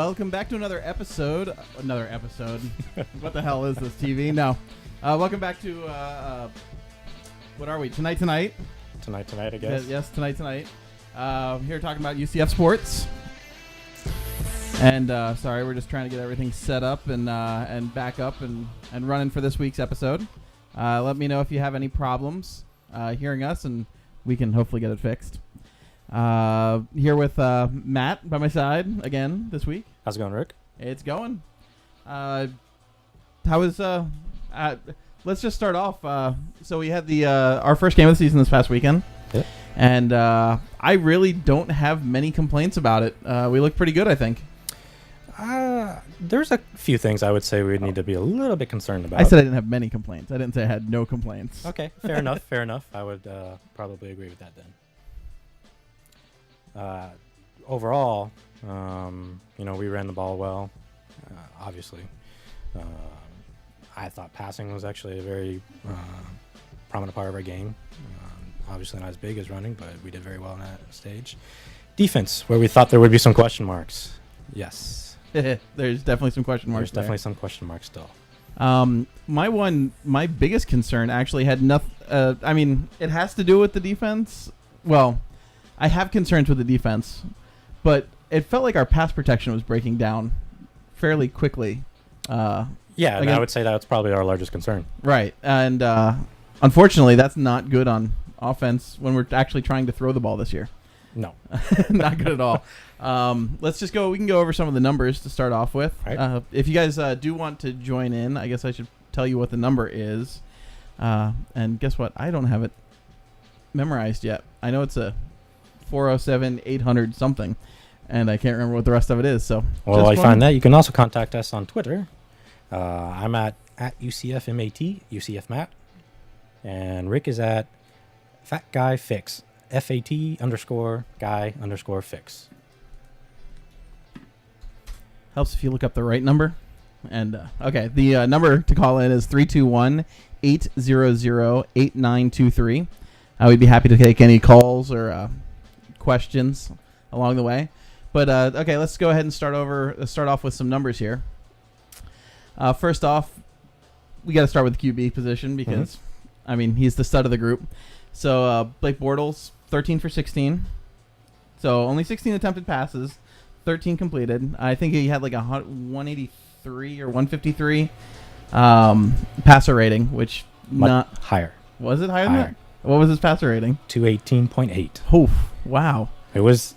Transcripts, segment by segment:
Welcome back to another episode. What the hell is this, TV? No. Welcome back to, what are we? ToKnight ToKnight? ToKnight ToKnight, I guess. Yes, ToKnight ToKnight. Here talking about UCF sports. And, sorry, we're just trying to get everything set up and back up and running for this week's episode. Let me know if you have any problems hearing us, and we can hopefully get it fixed. Here with Matt by my side again this week. How's it going, Rick? It's going. How is let's just start off. So we had the our first game of the season this past weekend. Yep. And I really don't have many complaints about it. We look pretty good, I think. There's a few things I would say we need to be a little bit concerned about. I said I didn't have many complaints. I didn't say I had no complaints. Okay, fair enough. Fair enough. I would probably agree with that then. Overall, we ran the ball well, obviously. I thought passing was actually a very prominent part of our game. Obviously not as big as running, but we did very well in that stage. Defense, where we thought there would be some question marks. Yes. There's definitely some question marks. There's definitely some question marks still. My biggest concern actually had nothing. It has to do with the defense. Well, I have concerns with the defense, but it felt like our pass protection was breaking down fairly quickly. I would say that's probably our largest concern. Right. And unfortunately, that's not good on offense when we're actually trying to throw the ball this year. No. Not good at all. Let's just go. We can go over some of the numbers to start off with. Right. If you guys do want to join in, I guess I should tell you what the number is. And guess what? I don't have it memorized yet. I know it's a 407-800 something, and I can't remember what the rest of it is. So, well, while you find that, you can also contact us on Twitter. I'm at UCFMAT, UCFMatt, and Rick is at FatGuyFix, FAT_guy_fix. Helps if you look up the right number. And okay, the number to call in is 321-800-8923. We'd be happy to take any calls or questions along the way. But okay, let's go ahead and start off with some numbers here. First off, we got to start with the QB position because, he's the stud of the group. So Blake Bortles, 13 for 16. So only 16 attempted passes, 13 completed. I think he had like a 183 or 153 passer rating, which not higher. Was it higher than that? What was his passer rating? 218.8. Oh, wow. It was.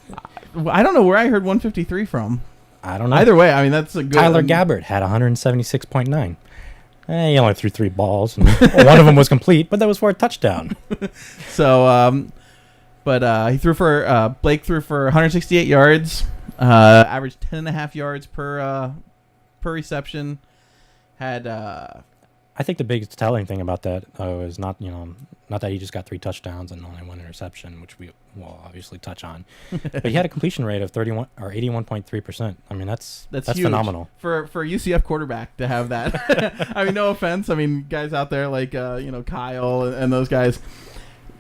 I don't know where I heard 153 from. I don't know. Either way, that's a good. Tyler Gabbert had 176.9. He only threw 3 balls, and one of them was complete, but that was for a touchdown. So, he threw for Blake threw for 168 yards, averaged 10.5 yards per reception. Had. I think the biggest telling thing about that is not that he just got 3 touchdowns and only 1 interception, which we will obviously touch on. But he had a completion rate of 31 or 81.3%. That's huge. Phenomenal for a UCF quarterback to have that. No offense. Guys out there like Kyle and those guys,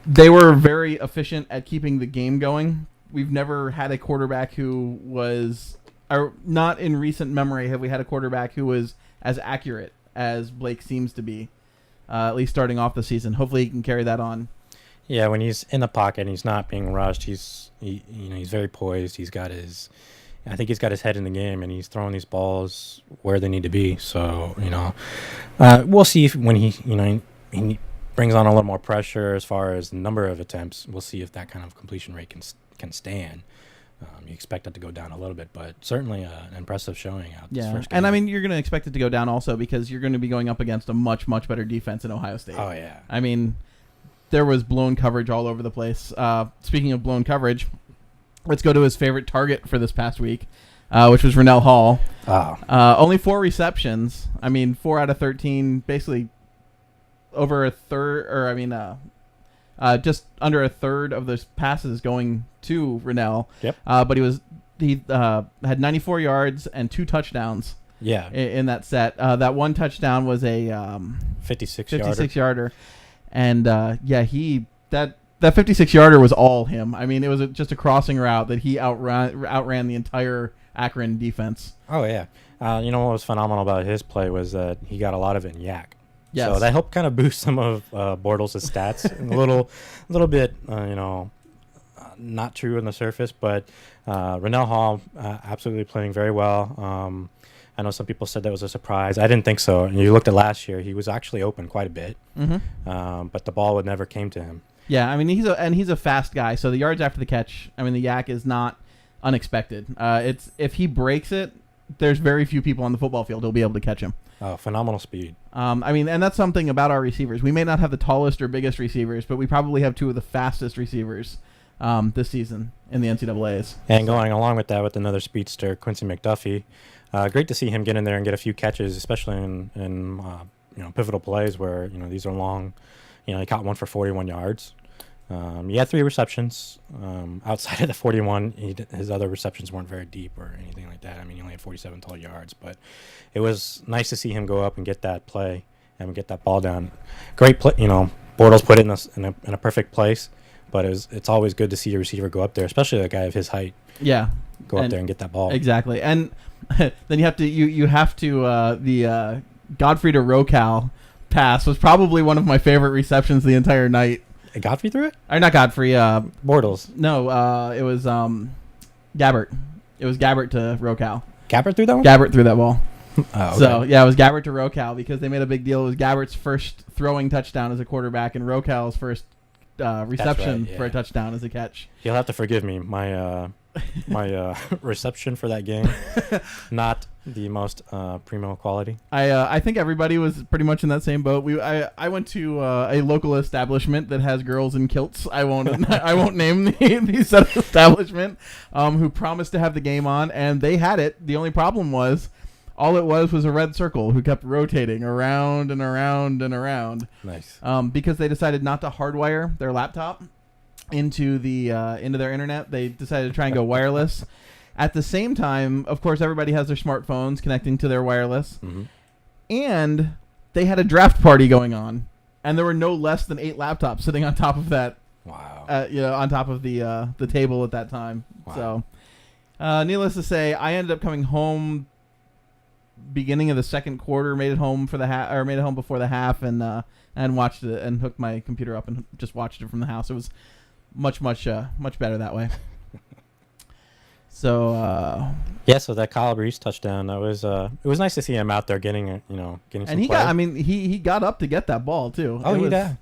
they were very efficient at keeping the game going. We've never had a quarterback who was, or not in recent memory have we had a quarterback who was as accurate as Blake seems to be, at least starting off the season. Hopefully he can carry that on. Yeah, when he's in the pocket and he's not being rushed, he's very poised. I think he's got his head in the game, and he's throwing these balls where they need to be. So, we'll see if when he brings on a little more pressure as far as the number of attempts, we'll see if that kind of completion rate can stand. You expect it to go down a little bit, but certainly an impressive showing out this first game. And you're going to expect it to go down also because you're going to be going up against a much, much better defense in Ohio State. Oh, yeah. There was blown coverage all over the place. Speaking of blown coverage, let's go to his favorite target for this past week, which was Rennell Hall. Oh. Only 4 receptions. 4 out of 13, basically over a third, or just under a third of those passes going to Rennell. Yep. But he had 94 yards and 2 touchdowns. Yeah. In that set, that one touchdown was a 56-yarder, and that 56-yarder was all him. It was just a crossing route that he outran the entire Akron defense. Oh yeah. You know what was phenomenal about his play was that he got a lot of it in yak. Yes. So that helped kind of boost some of Bortles' stats. A little bit, not true on the surface, but Rennell Hall absolutely playing very well. I know some people said that was a surprise. I didn't think so. And you looked at last year; he was actually open quite a bit, but the ball would never came to him. Yeah, I mean he's a fast guy. So the yards after the catch, I mean the yak is not unexpected. It's if he breaks it, there's very few people on the football field who'll be able to catch him. Oh, phenomenal speed. I mean, and that's something about our receivers. We may not have the tallest or biggest receivers, but we probably have two of the fastest receivers this season in the NCAAs. And going along with that, with another speedster, Quincy McDuffie. Great to see him get in there and get a few catches, especially in pivotal plays where these are long. He caught one for 41 yards. He had 3 receptions. Outside of the 41, his other receptions weren't very deep or anything like that. I mean, he only had 47 total yards, but it was nice to see him go up and get that play and get that ball down. Great play. Bortles put it in a perfect place, but it's always good to see a receiver go up there, especially a guy of his height. Yeah, go up there and get that ball. Exactly, and then you have to the Godfrey to Rocal pass was probably one of my favorite receptions the entire night. Godfrey threw it? Or not Godfrey. Bortles. No, it was Gabbert. It was Gabbert to Rocal. Gabbert threw that one? Gabbert threw that ball. Oh, okay. So, yeah, it was Gabbert to Rocal because they made a big deal. It was Gabbert's first throwing touchdown as a quarterback and Rocal's first reception for a touchdown as a catch. You'll have to forgive me. My reception for that game, not the most primo quality. I think everybody was pretty much in that same boat. I went to a local establishment that has girls in kilts. I won't name the said establishment, who promised to have the game on, and they had it. The only problem was, all it was a red circle who kept rotating around and around and around. Nice. Because they decided not to hardwire their laptop into their internet. They decided to try and go wireless. At the same time, of course, everybody has their smartphones connecting to their wireless. Mm-hmm. And they had a draft party going on. And there were no less than 8 laptops sitting on top of that. Wow. On top of the table at that time. Wow. So, needless to say, I ended up coming home beginning of the second quarter, made it home before the half, and watched it and hooked my computer up and just watched it from the house. It was much better that way. So so that Kyle Breeze touchdown, that was it was nice to see him out there getting some and he play. he got up to get that ball too. Oh, he did.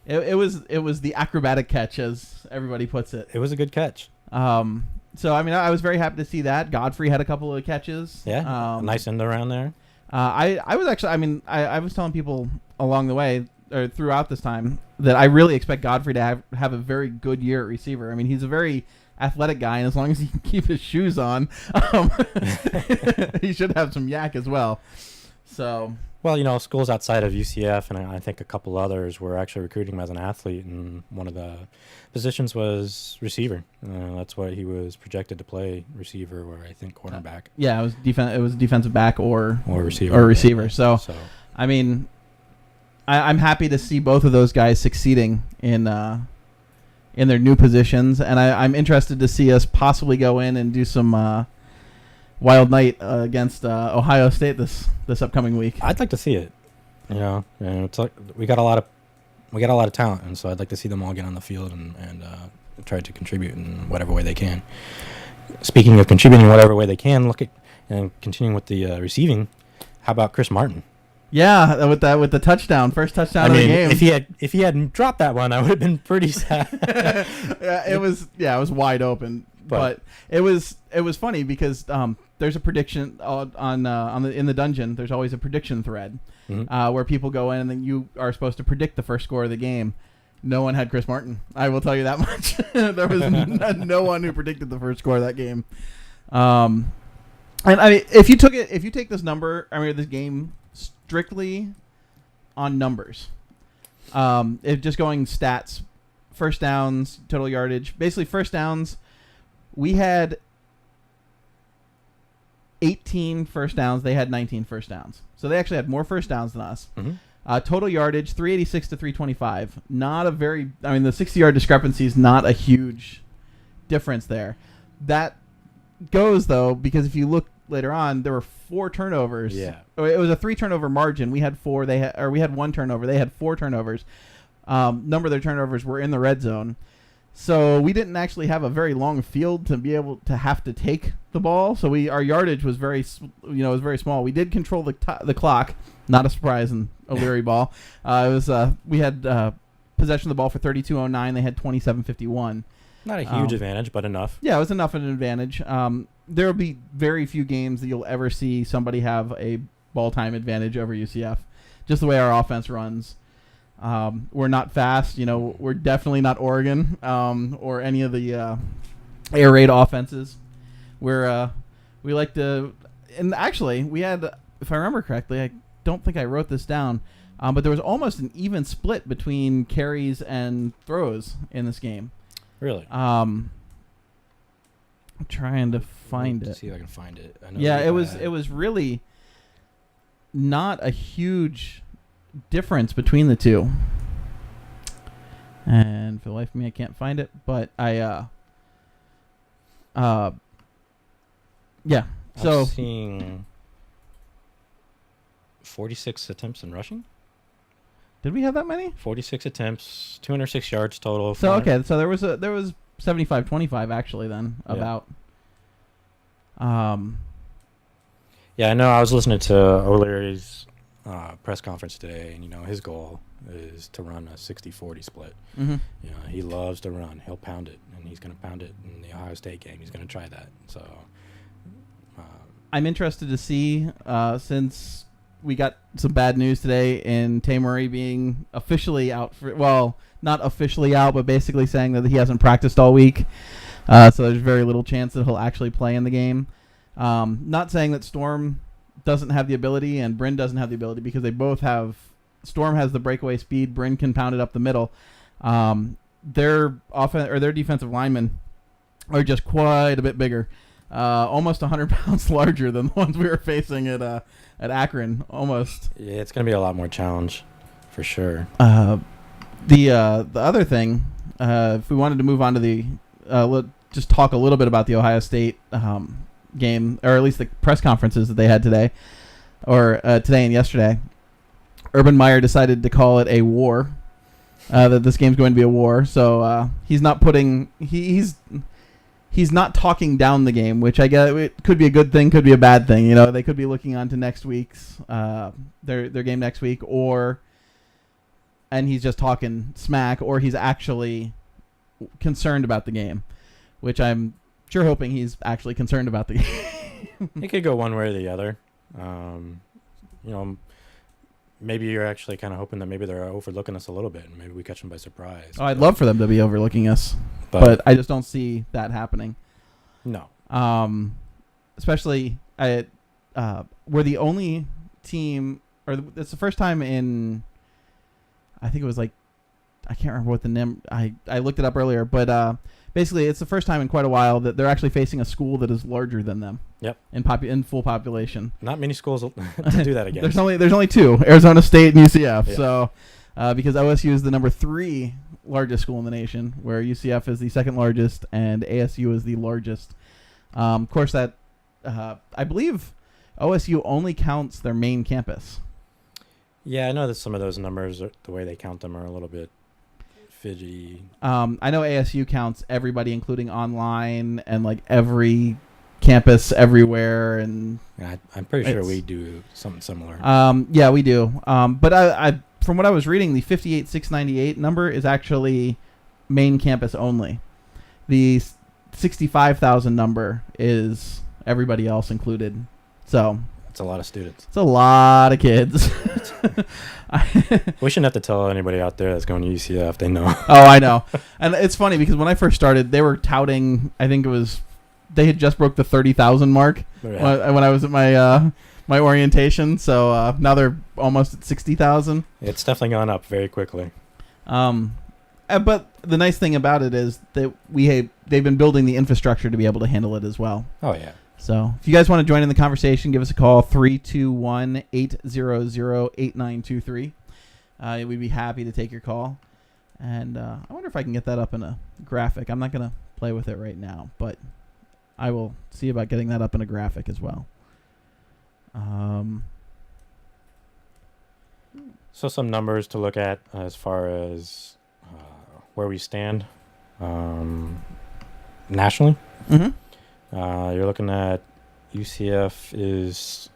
It was the acrobatic catch, as everybody puts it. It was a good catch. So I mean, I was very happy to see that. Godfrey had a couple of catches. Yeah, nice end around there. I was actually, I mean, I was telling people along the way or throughout this time that I really expect Godfrey to have a very good year at receiver. I mean, he's a very athletic guy, and as long as he can keep his shoes on, he should have some yak as well. So, well, schools outside of UCF and I think a couple others were actually recruiting him as an athlete, and one of the positions was receiver. That's what he was projected to play, receiver, or I think cornerback. Yeah, it was defensive back or receiver. So, I mean, I'm happy to see both of those guys succeeding in their new positions, and I'm interested to see us possibly go in and do some Wild Night against Ohio State this upcoming week. I'd like to see it. It's like we got a lot of talent, and so I'd like to see them all get on the field and try to contribute in whatever way they can. Speaking of contributing in whatever way they can, look at and continuing with the receiving. How about Chris Martin? Yeah, with the touchdown, first touchdown of the game. If he hadn't dropped that one, I would have been pretty sad. It was wide open, but it was funny because there's a prediction in the dungeon. There's always a prediction thread where people go in and then you are supposed to predict the first score of the game. No one had Chris Martin. I will tell you that much. There was no one who predicted the first score of that game. And I mean, if you take this game strictly on numbers, if just going stats, first downs, total yardage, basically first downs, we had 18 first downs. They had 19 first downs. So they actually had more first downs than us. Mm-hmm. Total yardage, 386 to 325. Not a very, the 60-yard discrepancy is not a huge difference there. That goes, though, because if you look later on, there were 4 turnovers. Yeah. It was a 3 turnover margin. We had 4. We had 1 turnover. They had 4 turnovers. Number of their turnovers were in the red zone. So we didn't actually have a very long field to be able to have to take the ball. So our yardage was very small. We did control the clock. Not a surprise in a Leary ball. We had possession of the ball for 32:09. They had 27:51. Not a huge advantage, but enough. Yeah, it was enough of an advantage. There will be very few games that you'll ever see somebody have a ball time advantage over UCF. Just the way our offense runs. We're not fast. We're definitely not Oregon or any of the air raid offenses. We like to, and actually we had, if I remember correctly, I don't think I wrote this down, but there was almost an even split between carries and throws in this game. Really? I'm trying to find it. See if I can find it. I know It was really not a huge difference between the two. And for the life of me, I can't find it. But I'm seeing 46 attempts in rushing. Did we have that many? 46 attempts, 206 yards total. So okay, so there was 75-25 actually then about. Yeah, I know. I was listening to O'Leary's press conference today, and his goal is to run a 60-40 split. Mm-hmm. He loves to run. He'll pound it, and he's going to pound it in the Ohio State game. He's going to try that. So I'm interested to see since we got some bad news today in Tay Murray being officially out not officially out, but basically saying that he hasn't practiced all week. So there's very little chance that he'll actually play in the game. Not saying that Storm doesn't have the ability and Bryn doesn't have the ability, because they both have. Storm has the breakaway speed. Bryn can pound it up the middle. Their defensive linemen are just quite a bit bigger. Almost 100 pounds larger than the ones we were facing at Akron, almost. Yeah, it's going to be a lot more challenge, for sure. The other thing, if we wanted to move on to just talk a little bit about the Ohio State game, or at least the press conferences that they had today, or today and yesterday. Urban Meyer decided to call it a war, that this game's going to be a war. So he's not putting he's not talking down the game, which I guess it could be a good thing, could be a bad thing. They could be looking on to next week's their game next week, and he's just talking smack, or he's actually concerned about the game, which I'm sure hoping he's actually concerned about the game. It could go one way or the other. Maybe you're actually kind of hoping that maybe they're overlooking us a little bit, and maybe we catch them by surprise. Oh, I'd love for them to be overlooking us, but I just don't see that happening. No. Especially we're the only team, or it's the first time in, I think it was I can't remember what the name. I looked it up earlier, but basically it's the first time in quite a while that they're actually facing a school that is larger than them. Yep. In full population. Not many schools will do that again. There's only 2, Arizona State and UCF. Yeah. So because OSU is the number 3 largest school in the nation, where UCF is the second largest and ASU is the largest. Of course, that I believe OSU only counts their main campus. Yeah, I know that some of those numbers, the way they count them, are a little bit fidgety. I know ASU counts everybody, including online and every campus everywhere, and I'm pretty sure we do something similar. Yeah, we do. But I from what I was reading, the 58,698 number is actually main campus only. The 65,000 number is everybody else included. So it's a lot of students. It's a lot of kids. We shouldn't have to tell anybody out there that's going to UCF. They know. Oh, I know. And it's funny because when I first started, they were touting, I think it was, they had just broke the 30,000 mark when I was at my orientation. So now they're almost at 60,000. It's definitely gone up very quickly. But the nice thing about it is that they've been building the infrastructure to be able to handle it as well. Oh, yeah. So if you guys want to join in the conversation, give us a call, 321-800-8923. We'd be happy to take your call. And I wonder if I can get that up in a graphic. I'm not going to play with it right now, but I will see about getting that up in a graphic as well. So some numbers to look at as far as where we stand nationally. Mm-hmm. You're looking at UCF is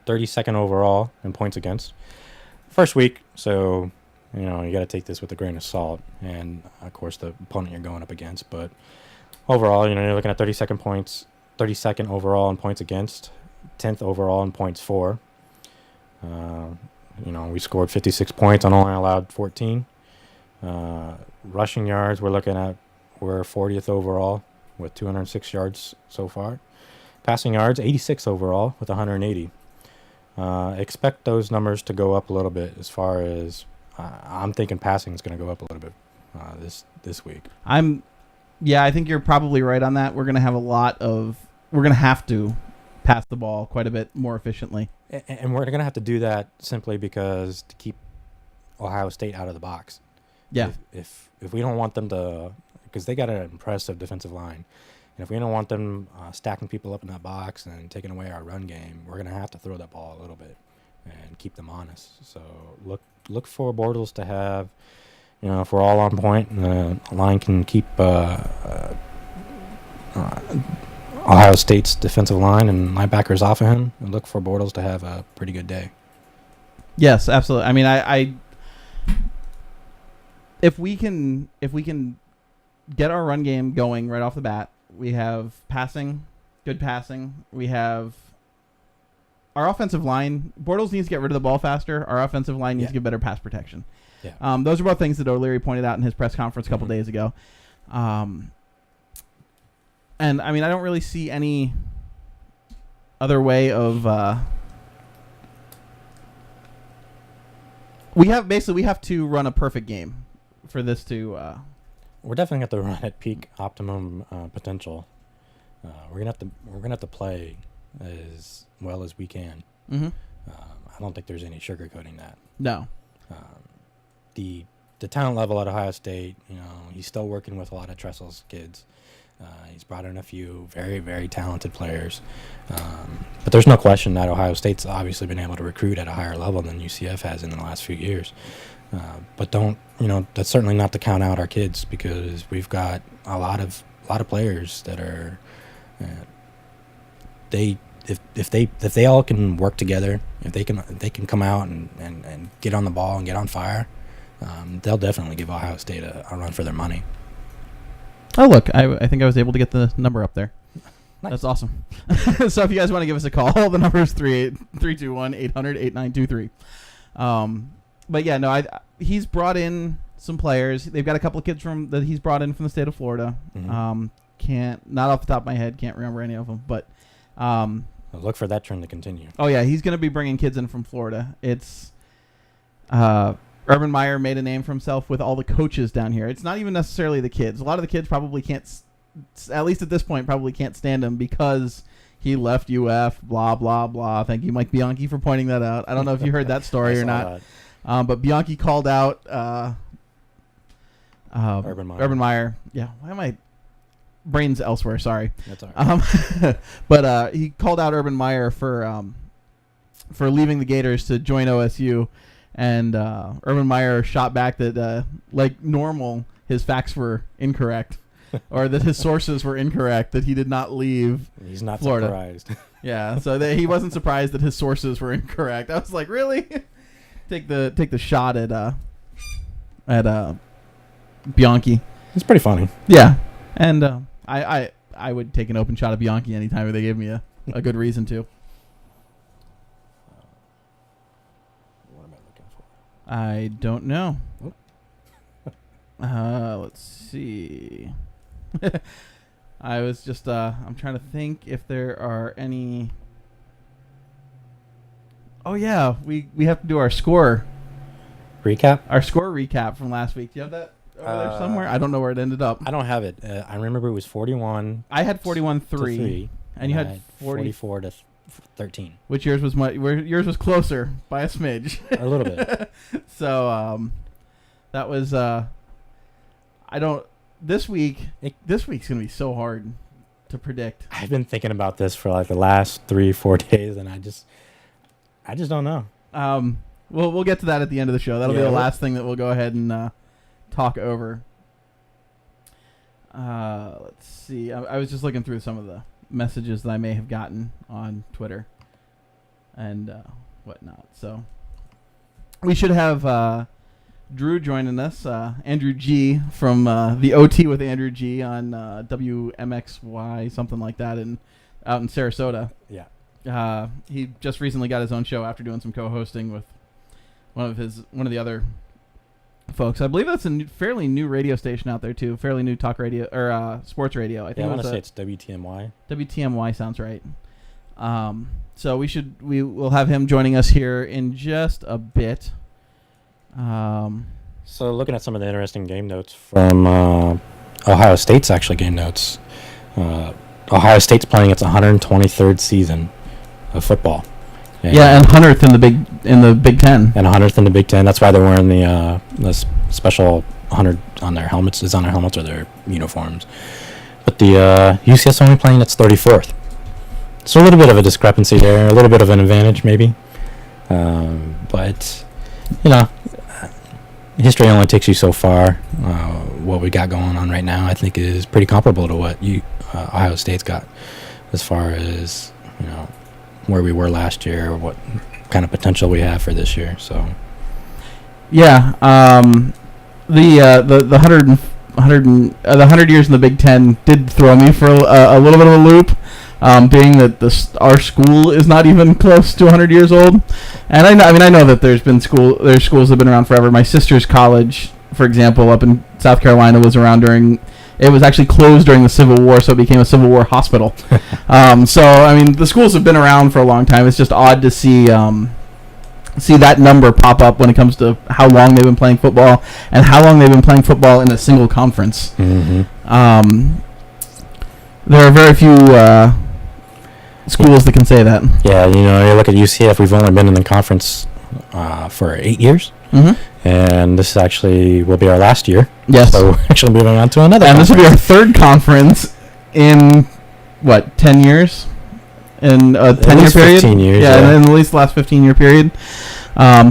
32nd overall in points against. First week, so you got to take this with a grain of salt, and of course the opponent you're going up against. But overall, you're looking at 32nd overall in points against, 10th overall in points for. We scored 56 points on only allowed 14. Rushing yards, we're 40th overall with 206 yards so far. Passing yards, 86 overall with 180. Expect those numbers to go up a little bit as far as I'm thinking passing is going to go up a little bit this week. I think you're probably right on that. We're going to have to pass the ball quite a bit more efficiently. And we're going to have to do that simply because to keep Ohio State out of the box. Yeah. If we don't want them to, because they got an impressive defensive line, and if we don't want them stacking people up in that box and taking away our run game, we're going to have to throw that ball a little bit and keep them honest. So look for Bortles to have, if we're all on point and the line can keep Ohio State's defensive line and linebackers off of him, and look for Bortles to have a pretty good day. Yes, absolutely. I mean, I if we can get our run game going right off the bat, we have good passing. We have our offensive line. Bortles needs to get rid of the ball faster. Our offensive line needs to get better pass protection. Yeah. Those are both things that O'Leary pointed out in his press conference a couple days ago. And I mean, I don't really see any other way of. We have to run a perfect game for this to. We're definitely going to have to run at peak optimum potential. We're gonna have to play as well as we can. Mm-hmm. I don't think there's any sugarcoating that. No. The talent level at Ohio State, he's still working with a lot of Tressel's kids. He's brought in a few very, very talented players. But there's no question that Ohio State's obviously been able to recruit at a higher level than UCF has in the last few years. But that's certainly not to count out our kids, because we've got a lot of players that are if they all can work together, if they can come out and get on the ball and get on fire, they'll definitely give Ohio State a run for their money. Oh, look, I think I was able to get the number up there. Nice. That's awesome. So if you guys want to give us a call, the number is 321-800-8923. But yeah, no, he's brought in some players. They've got a couple of kids that he's brought in from the state of Florida. Mm-hmm. Not off the top of my head, can't remember any of them, but look for that trend to continue. Oh yeah, he's going to be bringing kids in from Florida. It's Urban Meyer made a name for himself with all the coaches down here. It's not even necessarily the kids. A lot of the kids probably can't, at least at this point, probably can't stand him because he left UF, blah, blah, blah. Thank you, Mike Bianchi, for pointing that out. I don't know if you heard that story or not. But Bianchi called out Urban Meyer. Yeah, why am I... Brains elsewhere, sorry. That's all right. But he called out Urban Meyer for leaving the Gators to join OSU. And Urban Meyer shot back that, like normal, his facts were incorrect, or that his sources were incorrect, that he did not leave He's not Florida. surprised. Yeah, so he wasn't surprised that his sources were incorrect. I was like, really? Take the shot at Bianchi. It's pretty funny. Yeah, and I would take an open shot at Bianchi anytime if they gave me a good reason to. I don't know. Let's see. I was just I'm trying to think if there are any. Oh yeah, we have to do our score recap. Our score recap from last week. Do you have that over there somewhere? I don't know where it ended up. I don't have it. I remember it was 41. I had 41-3, and you had 44 to 13. Which yours was yours was closer by a smidge. A little bit. So that was this week's gonna be so hard. to predict? I've been thinking about this for like the last 3-4 days, and I just don't know. We'll get to that at the end of the show. That'll be the last thing that we'll go ahead and talk over. Let's see. I was just looking through some of the messages that I may have gotten on Twitter and whatnot. So we should have Drew joining us, Andrew G from the OT with Andrew G on WMXY, something like that, out in Sarasota. Yeah. He just recently got his own show after doing some co-hosting with one of the other folks. I believe that's a fairly new radio station out there too. Fairly new talk radio or sports radio. I want to say it's WTMY. WTMY sounds right. So we will have him joining us here in just a bit. So looking at some of the interesting game notes from Ohio State's actually game notes. Ohio State's playing its 123rd season of football. And 100th in the Big Ten. And 100th in the Big Ten. That's why they're wearing the special 100 on their helmets. Is on their helmets or their uniforms. But the UCS only playing its 34th. So a little bit of a discrepancy there. A little bit of an advantage maybe. But history only takes you so far. What we got going on right now, I think, is pretty comparable to what Ohio State's got, as far as where we were last year, or what kind of potential we have for this year. So, yeah, the 100 years in the Big Ten did throw me for a little bit of a loop. Being that our school is not even close to 100 years old, and I know that there's schools that have been around forever. My sister's college, for example, up in South Carolina, was around it was actually closed during the Civil War, so it became a Civil War hospital. So the schools have been around for a long time. It's just odd to see that number pop up when it comes to how long they've been playing football and how long they've been playing football in a single conference. Mm-hmm. There are very few schools that can say that. Yeah, you look at UCF, we've only been in the conference for 8 years. Mm-hmm. And this actually will be our last year. Yes. So we're actually moving on to another conference. This will be our third conference in, 10 years? In a 10-year period? 15 years. Yeah, in at least the last 15-year period.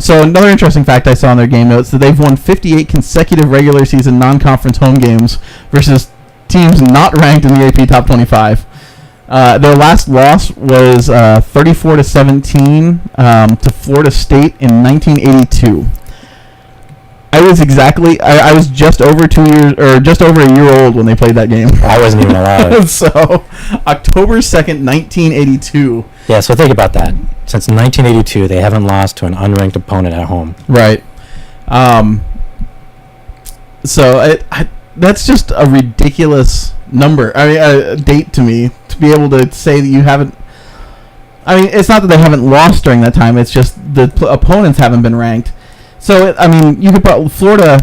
So another interesting fact I saw in their game notes, that they've won 58 consecutive regular season non-conference home games versus teams not ranked in the AP Top 25. Their last loss was 34-17 to Florida State in 1982. I was just over 2 years, or just over a year old when they played that game. I wasn't even alive. So, October 2nd, 1982. Yeah, so think about that. Since 1982, they haven't lost to an unranked opponent at home. Right. So, that's just a ridiculous number. A date to me, to be able to say that you haven't... it's not that they haven't lost during that time. It's just the opponents haven't been ranked. So, you could put Florida...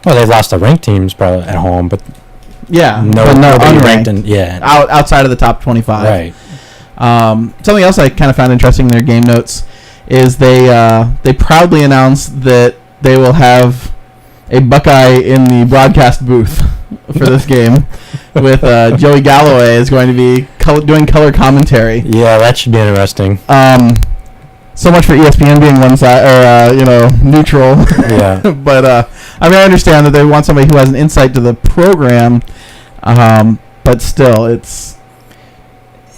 Well, they've lost to ranked teams probably at home, but... Yeah, no unranked. Outside of the top 25. Right. Something else I kind of found interesting in their game notes is they proudly announced that they will have a Buckeye in the broadcast booth for this game, with Joey Galloway is going to be doing color commentary. Yeah, that should be interesting. So much for ESPN being one side, or neutral. Yeah. But I understand that they want somebody who has an insight to the program. But still, it's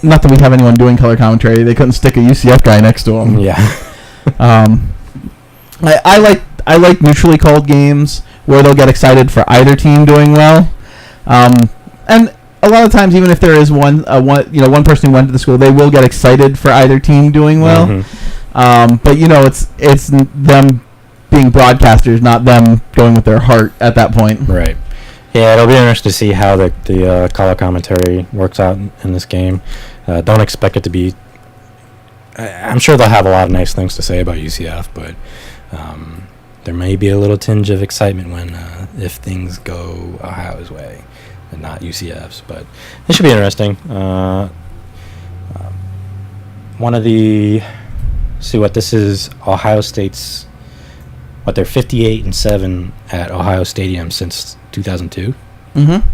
not that we have anyone doing color commentary. They couldn't stick a UCF guy next to him. Yeah. I like neutrally called games where they'll get excited for either team doing well. And a lot of times, even if there is one person who went to the school, they will get excited for either team doing well. Mm-hmm. But it's them being broadcasters, not them going with their heart at that point. Right. Yeah, it'll be interesting to see how the color commentary works out in this game. Don't expect it to be... I'm sure they'll have a lot of nice things to say about UCF, but there may be a little tinge of excitement if things go Ohio's way and not UCF's. But it should be interesting. This is Ohio State's... they're 58-7 at Ohio Stadium since 2002. Mm-hmm.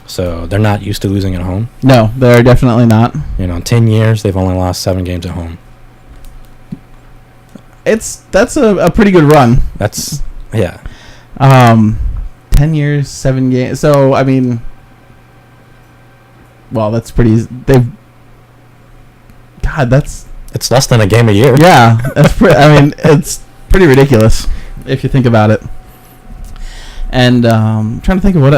So they're not used to losing at home. No, they're definitely not. In 10 years, they've only lost 7 games at home. That's a pretty good run. Yeah. 10 years, 7 games. So, I mean, well, that's pretty. It's less than a game a year. Yeah, it's pretty ridiculous if you think about it. And I'm trying to think of what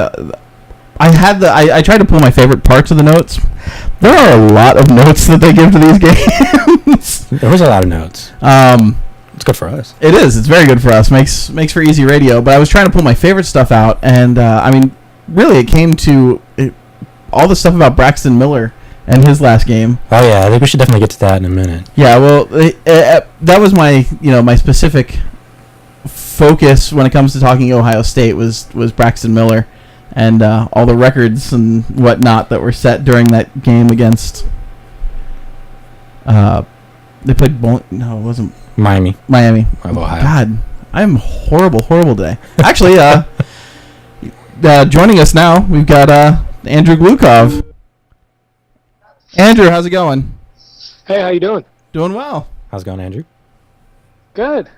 I tried to pull my favorite parts of the notes. There are a lot of notes that they give to these games. There was a lot of notes. It's good for us. It is. It's very good for us. Makes for easy radio. But I was trying to pull my favorite stuff out, and really, it came to all the stuff about Braxton Miller and his last game. Oh yeah, I think we should definitely get to that in a minute. Yeah, well, that was my my specific focus when it comes to talking Ohio State was Braxton Miller, and all the records and whatnot that were set during that game against. They played no, it wasn't Miami of Ohio. God, I'm horrible today. Actually, joining us now, we've got Andrew Glukov. Andrew, how's it going? Hey, how you doing? Doing well. How's it going, Andrew? Good.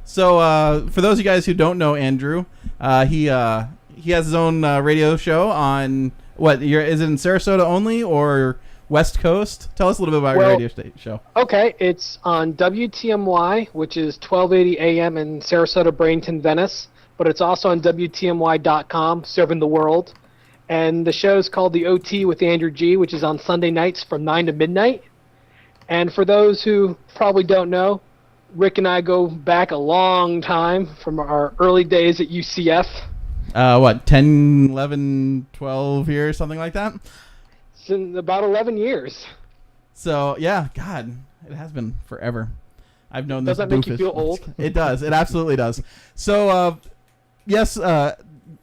So, for those of you guys who don't know Andrew, he has his own radio show on is it in Sarasota only or West Coast? Tell us a little bit about your radio show. Okay, it's on WTMY, which is 1280 AM in Sarasota, Bradenton, Venice, but it's also on WTMY.com, serving the world. And the show is called The OT with Andrew G, which is on Sunday nights from 9 to midnight. And for those who probably don't know, Rick and I go back a long time from our early days at UCF. 10, 11, 12 years, something like that? It's in about 11 years. So, yeah, God, it has been forever. I've known this. Does that make you feel old? It does. It absolutely does. So, yes,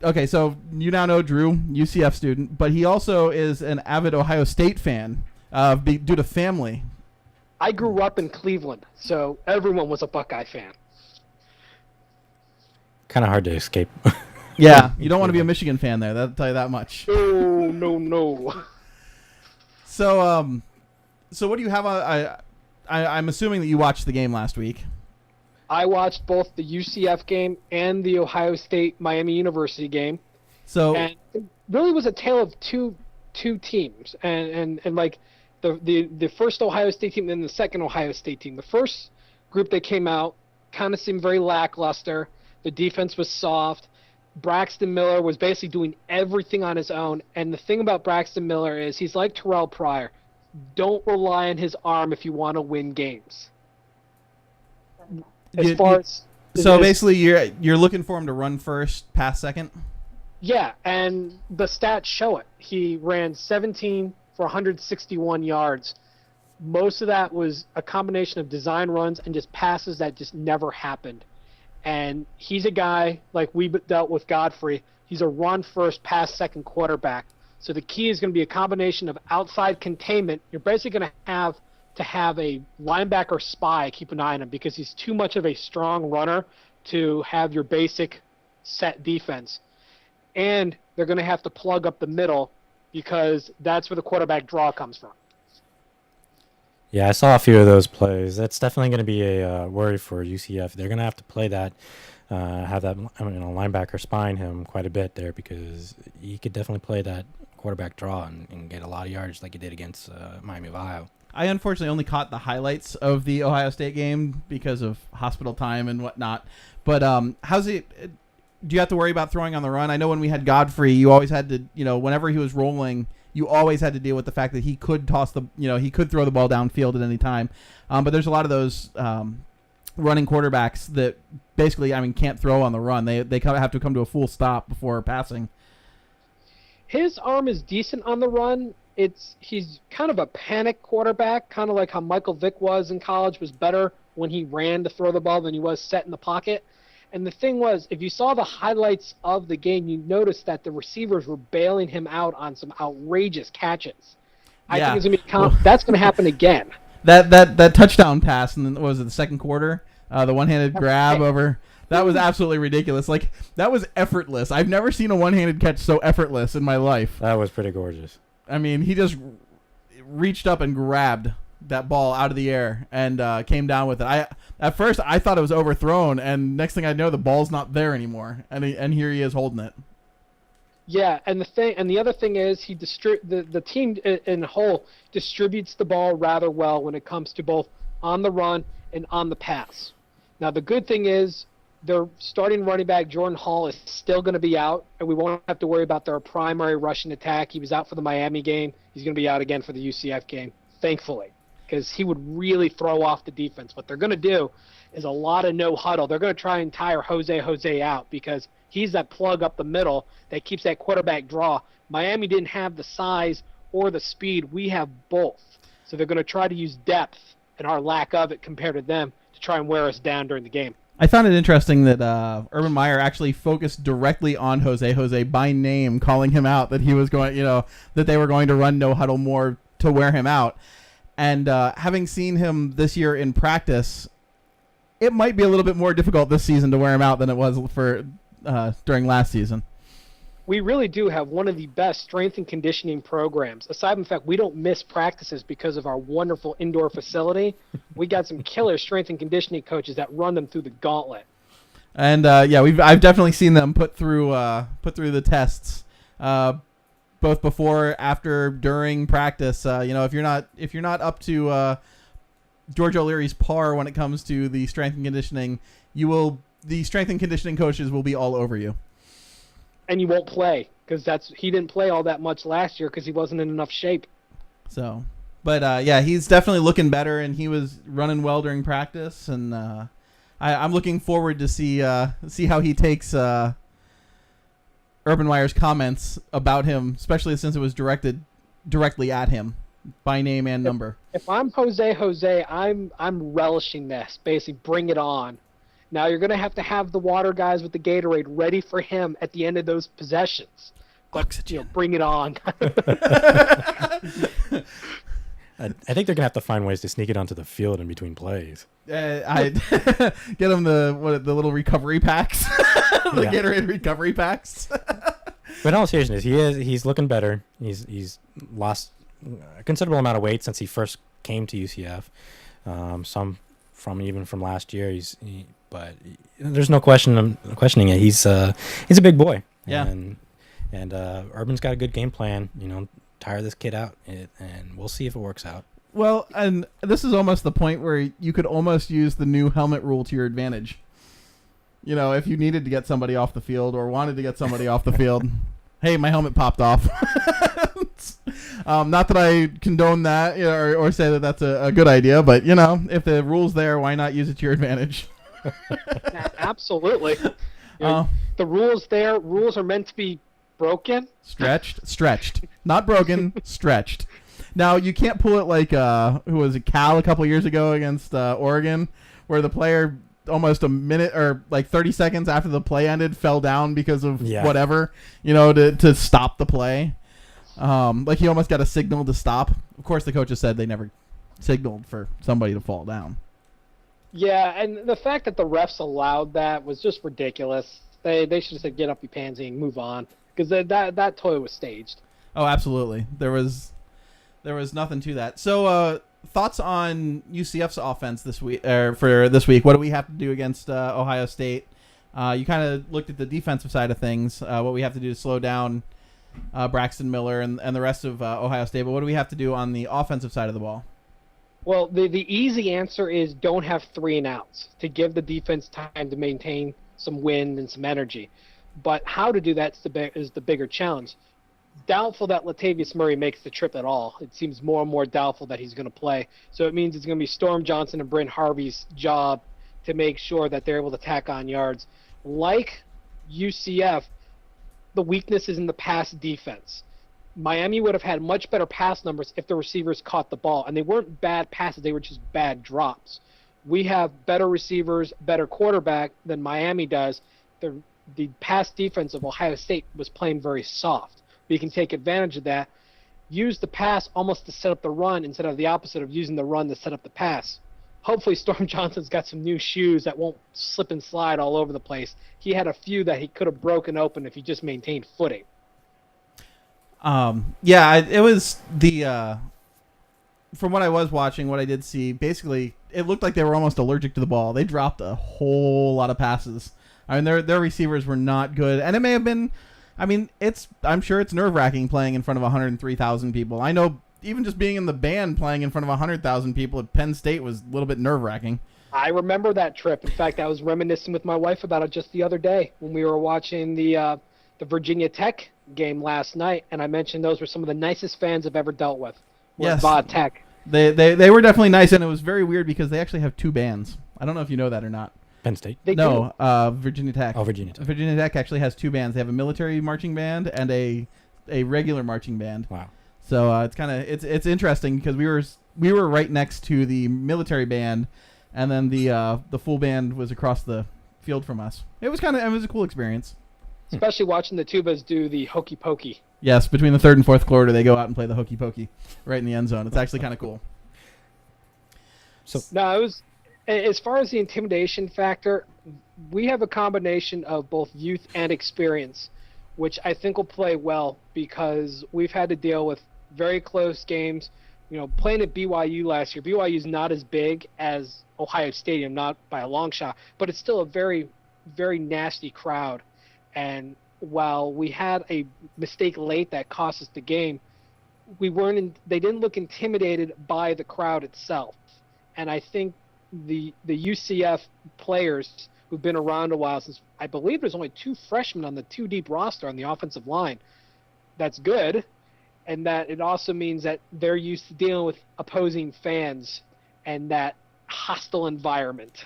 okay, so you now know Drew, UCF student, but he also is an avid Ohio State fan due to family. I grew up in Cleveland, so everyone was a Buckeye fan. Kind of hard to escape. Yeah, you don't want to be a Michigan fan there. That'll tell you that much. No. So, so what do you have? I'm assuming that you watched the game last week. I watched both the UCF game and the Ohio State Miami University game. And it really was a tale of two teams, and like the first Ohio State team and then the second Ohio State team. The first group that came out kind of seemed very lackluster. The defense was soft. Braxton Miller was basically doing everything on his own. And the thing about Braxton Miller is he's like Terrell Pryor. Don't rely on his arm if you want to win games. So basically, you're looking for him to run first, pass second? Yeah, and the stats show it. He ran 17 for 161 yards. Most of that was a combination of design runs and just passes that just never happened. And he's a guy, like we dealt with Godfrey, he's a run-first, pass-second quarterback. So the key is going to be a combination of outside containment. You're basically going to have a linebacker spy keep an eye on him because he's too much of a strong runner to have your basic set defense. And they're going to have to plug up the middle because that's where the quarterback draw comes from. Yeah, I saw a few of those plays. That's definitely going to be a worry for UCF. They're going to have to play that, have that linebacker spying him quite a bit there because he could definitely play that quarterback draw and get a lot of yards like he did against Miami of Ohio. I unfortunately only caught the highlights of the Ohio State game because of hospital time and whatnot. But how's it? Do you have to worry about throwing on the run? I know when we had Godfrey, you always had to, whenever he was rolling, you always had to deal with the fact that he could he could throw the ball downfield at any time. But there's a lot of those running quarterbacks that basically, can't throw on the run. They have to come to a full stop before passing. His arm is decent on the run. He's kind of a panic quarterback, kind of like how Michael Vick was in college, was better when he ran to throw the ball than he was set in the pocket. And the thing was, if you saw the highlights of the game, you noticed that the receivers were bailing him out on some outrageous catches. I think it's gonna be that's going to happen again. That touchdown pass, and then what was it, the second quarter? The one-handed grab over. That was absolutely ridiculous. Like, that was effortless. I've never seen a one-handed catch so effortless in my life. That was pretty gorgeous. I mean, he just reached up and grabbed that ball out of the air and came down with it. At first I thought it was overthrown, and next thing I know, the ball's not there anymore, and here he is holding it. Yeah, and the other thing is the team in whole distributes the ball rather well when it comes to both on the run and on the pass. Now the good thing is their starting running back Jordan Hall is still going to be out, and we won't have to worry about their primary rushing attack. He was out for the Miami game. He's going to be out again for the UCF game, thankfully, because he would really throw off the defense. What they're going to do is a lot of no huddle. They're going to try and tire Jose out because he's that plug up the middle that keeps that quarterback draw. Miami didn't have the size or the speed. We have both. So they're going to try to use depth and our lack of it compared to them to try and wear us down during the game. I found it interesting that Urban Meyer actually focused directly on Jose by name, calling him out, that he was going, that they were going to run no huddle more to wear him out. And having seen him this year in practice, it might be a little bit more difficult this season to wear him out than it was for during last season. We really do have one of the best strength and conditioning programs. Aside from the fact we don't miss practices because of our wonderful indoor facility, we got some killer strength and conditioning coaches that run them through the gauntlet. And I've definitely seen them put through the tests, both before, after, during practice. If you're not up to George O'Leary's par when it comes to the strength and conditioning, the strength and conditioning coaches will be all over you. And you won't play because he didn't play all that much last year because he wasn't in enough shape. So, but he's definitely looking better, and he was running well during practice, and I'm looking forward to see how he takes Urban Meyer's comments about him, especially since it was directed directly at him by name and number. If I'm Jose, I'm relishing this. Basically, bring it on. Now you're going to have the water guys with the Gatorade ready for him at the end of those possessions. But, bring it on. I think they're going to have to find ways to sneak it onto the field in between plays. I get him the little recovery packs, the Gatorade recovery packs. But in all seriousness, he's looking better. He's lost a considerable amount of weight since he first came to UCF. Some from last year. But there's no questioning it. He's a big boy. Yeah. And Urban's got a good game plan. Tire this kid out, and we'll see if it works out. Well, and this is almost the point where you could almost use the new helmet rule to your advantage. If you needed to get somebody off the field or wanted to get somebody off the field, hey, my helmet popped off. Not that I condone that or say that that's a good idea, but if the rule's there, why not use it to your advantage? Absolutely. The rules are meant to be broken, stretched, not broken, stretched. Now you can't pull it like who was it, Cal a couple years ago against Oregon, where the player almost a minute or like 30 seconds after the play ended fell down because of whatever, to stop the play. Like he almost got a signal to stop. Of course, the coaches said they never signaled for somebody to fall down. Yeah, and the fact that the refs allowed that was just ridiculous. They should have said, "Get up, you pansy, and move on," because that toy was staged. Oh, absolutely. There was nothing to that. So, thoughts on UCF's offense this week? For this week, what do we have to do against Ohio State? You kind of looked at the defensive side of things. What we have to do to slow down Braxton Miller and the rest of Ohio State. But what do we have to do on the offensive side of the ball? Well, the easy answer is don't have 3 and outs to give the defense time to maintain some wind and some energy. But how to do that is the bigger challenge. Doubtful that Latavius Murray makes the trip at all. It seems more and more doubtful that he's going to play. So it means it's going to be Storm Johnson and Brent Harvey's job to make sure that they're able to tack on yards. Like UCF, the weakness is in the pass defense. Miami would have had much better pass numbers if the receivers caught the ball. And they weren't bad passes, they were just bad drops. We have better receivers, better quarterback than Miami does. The pass defense of Ohio State was playing very soft. We can take advantage of that, use the pass almost to set up the run instead of the opposite of using the run to set up the pass. hopefully Storm Johnson's got some new shoes that won't slip and slide all over the place. He had a few that he could have broken open if he just maintained footing. It was the from what I was watching, what I did see, basically it looked like they were almost allergic to the ball. They dropped a whole lot of passes. I mean, their receivers were not good, and it may have been. I mean, I'm sure it's nerve-wracking playing in front of 103,000 people. I know even just being in the band playing in front of 100,000 people at Penn State was a little bit nerve-wracking. I remember that trip. In fact, I was reminiscing with my wife about it just the other day when we were watching the Virginia Tech game last night, and I mentioned those were some of the nicest fans I've ever dealt with. Yes, Tech. They were definitely nice, and it was very weird because they actually have two bands. I don't know if you know that or not. Penn State? Virginia Tech. Oh, Virginia Tech. Virginia Tech actually has two bands. They have a military marching band and a regular marching band. Wow. So it's interesting because we were right next to the military band, and then the full band was across the field from us. It was a cool experience. Especially watching the Tubas do the hokey pokey. Yes, between the third and fourth quarter, they go out and play the hokey pokey right in the end zone. It's actually kind of cool. So no, it was. As far as the intimidation factor, we have a combination of both youth and experience, which I think will play well because we've had to deal with very close games. You know, playing at BYU last year, BYU is not as big as Ohio Stadium, not by a long shot, but it's still a very, very nasty crowd. And while we had a mistake late that cost us the game, they didn't look intimidated by the crowd itself. And I think the UCF players who've been around a while, since I believe there's only two freshmen on the two deep roster on the offensive line, that's good. And that it also means that they're used to dealing with opposing fans and that hostile environment.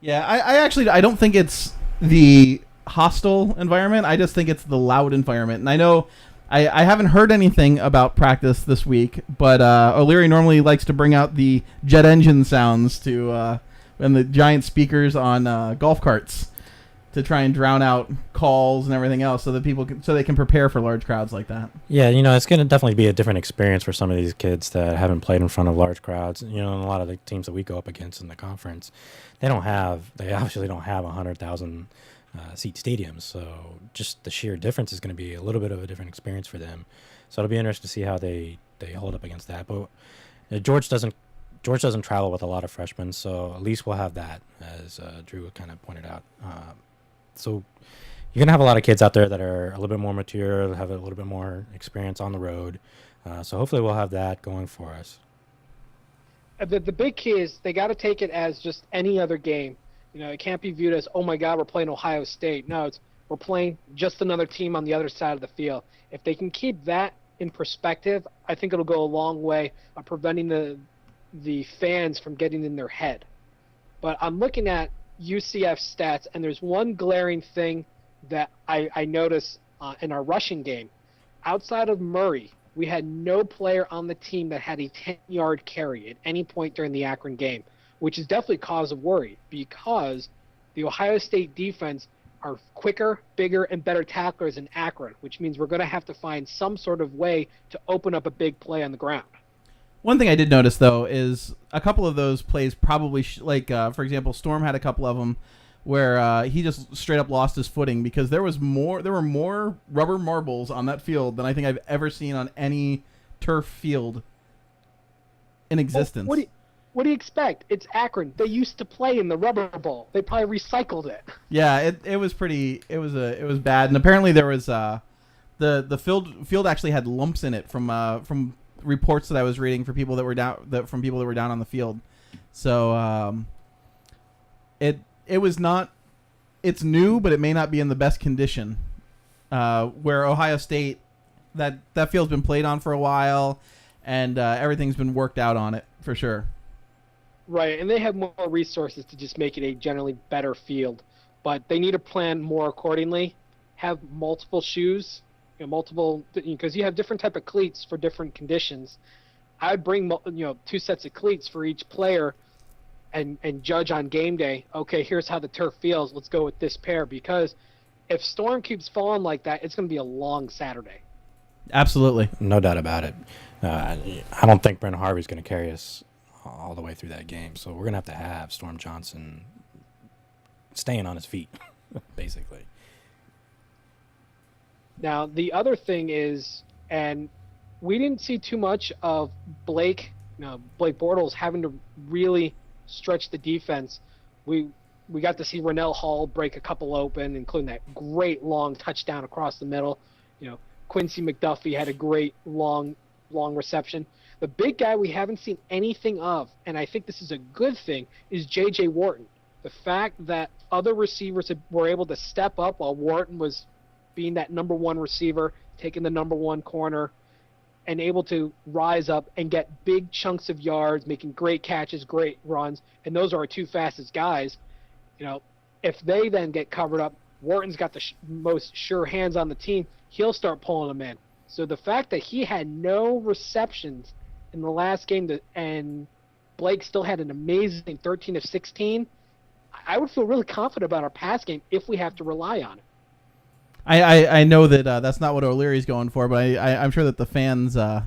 Yeah, I don't think it's the hostile environment. I just think it's the loud environment. And I know I haven't heard anything about practice this week, but O'Leary normally likes to bring out the jet engine sounds and the giant speakers on golf carts to try and drown out calls and everything else, so that they can prepare for large crowds like that. Yeah, it's going to definitely be a different experience for some of these kids that haven't played in front of large crowds. And a lot of the teams that we go up against in the conference, they obviously don't have 100,000 seat stadiums. So just the sheer difference is going to be a little bit of a different experience for them. So it'll be interesting to see how they hold up against that. But George doesn't travel with a lot of freshmen, so at least we'll have that, as Drew kind of pointed out. So you're going to have a lot of kids out there that are a little bit more mature, have a little bit more experience on the road. So hopefully we'll have that going for us. The big key is they got to take it as just any other game. It can't be viewed as, oh my God, we're playing Ohio State. No, we're playing just another team on the other side of the field. If they can keep that in perspective, I think it'll go a long way of preventing the fans from getting in their head. But I'm looking at UCF stats, and there's one glaring thing that I noticed in our rushing game. Outside of Murray, we had no player on the team that had a 10-yard carry at any point during the Akron game, which is definitely cause of worry because the Ohio State defense are quicker, bigger, and better tacklers than Akron, which means we're going to have to find some sort of way to open up a big play on the ground. One thing I did notice, though, is a couple of those plays probably, for example, Storm had a couple of them where he just straight up lost his footing because there were more rubber marbles on that field than I think I've ever seen on any turf field in existence. Well, what do you expect? It's Akron. They used to play in the rubber bowl. They probably recycled it. Yeah, it was pretty. It was bad, and apparently there was the field actually had lumps in it from reports that I was reading from people that were down on the field. So it was not. It's new, but it may not be in the best condition. Where Ohio State, that field's been played on for a while, and everything's been worked out on it for sure. Right, and they have more resources to just make it a generally better field, but they need to plan more accordingly. Have multiple shoes, because you have different type of cleats for different conditions. I'd bring two sets of cleats for each player, and judge on game day. Okay, here's how the turf feels. Let's go with this pair, because if Storm keeps falling like that, it's going to be a long Saturday. Absolutely, no doubt about it. I don't think Brent Harvey's going to carry us all the way through that game. So we're going to have Storm Johnson staying on his feet, basically. Now, the other thing is, and we didn't see too much of Blake Bortles having to really stretch the defense. We got to see Rennell Hall break a couple open, including that great long touchdown across the middle. Quincy McDuffie had a great long reception. The big guy we haven't seen anything of, and I think this is a good thing, is J.J. Wharton. The fact that other receivers were able to step up while Wharton was being that number one receiver, taking the number one corner, and able to rise up and get big chunks of yards, making great catches, great runs, and those are our two fastest guys. If they then get covered up, Wharton's got the most sure hands on the team. He'll start pulling them in. So the fact that he had no receptions in the last game and Blake still had an amazing 13 of 16, I would feel really confident about our pass game if we have to rely on it. I know that that's not what O'Leary's going for, but I'm sure that the fans are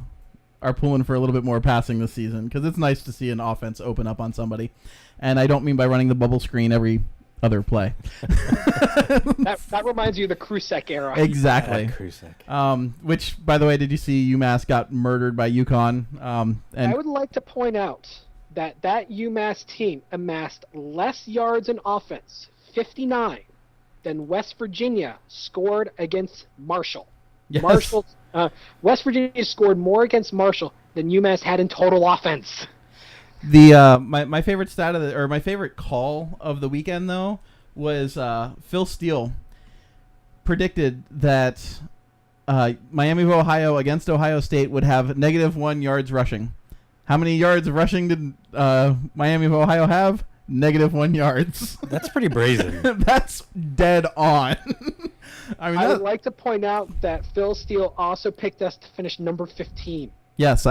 pulling for a little bit more passing this season because it's nice to see an offense open up on somebody. And I don't mean by running the bubble screen every other play. that reminds you of the Krusek era. Exactly. Yeah, Krusek. Which, by the way, did you see UMass got murdered by UConn? And I would like to point out that UMass team amassed less yards in offense, 59, than West Virginia scored against Marshall. Yes. West Virginia scored more against Marshall than UMass had in total offense. The my favorite stat of my favorite call of the weekend though was Phil Steele predicted that Miami of Ohio against Ohio State would have -1 yards rushing. How many yards of rushing did Miami of Ohio have? -1 yards. That's pretty brazen. That's dead on. I would like to point out that Phil Steele also picked us to finish number 15. Yes,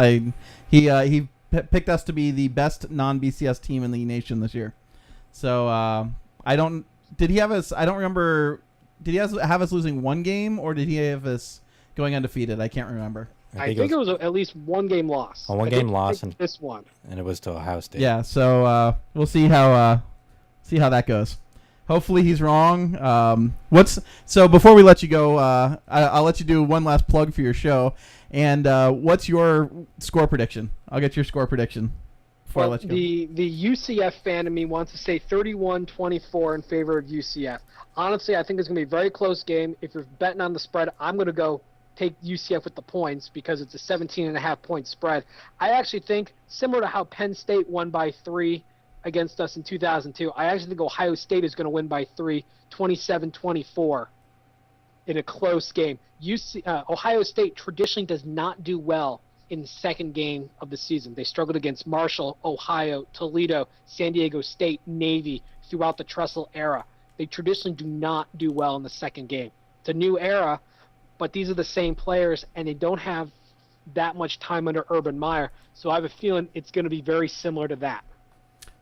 he picked us to be the best non-BCS team in the nation this year. So did he have us? I don't remember. Did he have us losing one game, or did he have us going undefeated? I can't remember. I think it was at least one game loss. A one-game loss, and this one, and it was to Ohio State. Yeah, so we'll see how that goes. Hopefully he's wrong. So before we let you go, I'll let you do one last plug for your show. And what's your score prediction? I'll get your score prediction before I let you go. The UCF fan in me wants to say 31-24 in favor of UCF. Honestly, I think it's going to be a very close game. If you're betting on the spread, I'm going to go take UCF with the points because it's a 17.5-point spread. I actually think, similar to how Penn State won by 3 against us in 2002, I actually think Ohio State is going to win by 3, 27-24 in a close game. Ohio State traditionally does not do well in the second game of the season. They struggled against Marshall, Ohio, Toledo, San Diego State, Navy throughout the Tressel era. They traditionally do not do well in the second game. It's a new era, but these are the same players, and they don't have that much time under Urban Meyer. So I have a feeling it's going to be very similar to that.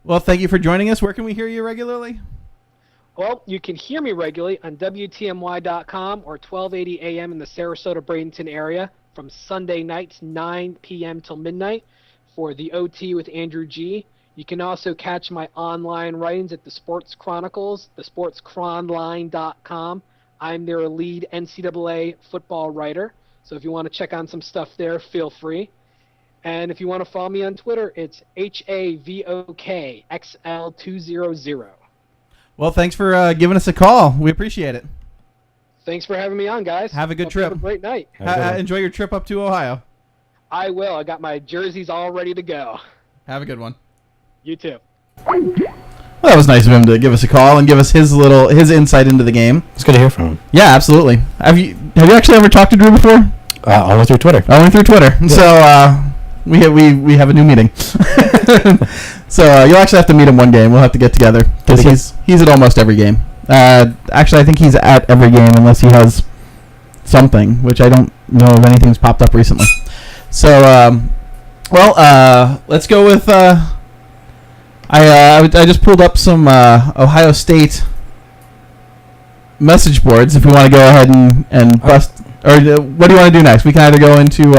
Well, thank you for joining us. Where can we hear you regularly? Well, you can hear me regularly on WTMY.com or 1280 AM in the Sarasota-Bradenton area from Sunday nights, 9 p.m. till midnight for the OT with Andrew G. You can also catch my online writings at the Sports Chronicles, thesportschronline.com. I'm their lead NCAA football writer, so if you want to check on some stuff there, feel free. And if you want to follow me on Twitter, it's HAVOKXL200. Well, thanks for giving us a call. We appreciate it. Thanks for having me on, guys. Have a good trip. Have a great night. Enjoy your trip up to Ohio. I will. I got my jerseys all ready to go. Have a good one. You too. Well, that was nice of him to give us a call and give us his insight into the game. It's good to hear from him. Yeah, absolutely. Have you actually ever talked to Drew before? Only through Twitter. Only through Twitter. Yeah. So we have a new meeting. So you'll actually have to meet him one game. We'll have to get together because he's at almost every game. Actually, I think he's at every game unless he has something, which I don't know if anything's popped up recently. So, let's go with. I just pulled up some Ohio State message boards. If we want to go ahead and bust, or what do you want to do next? We can either go into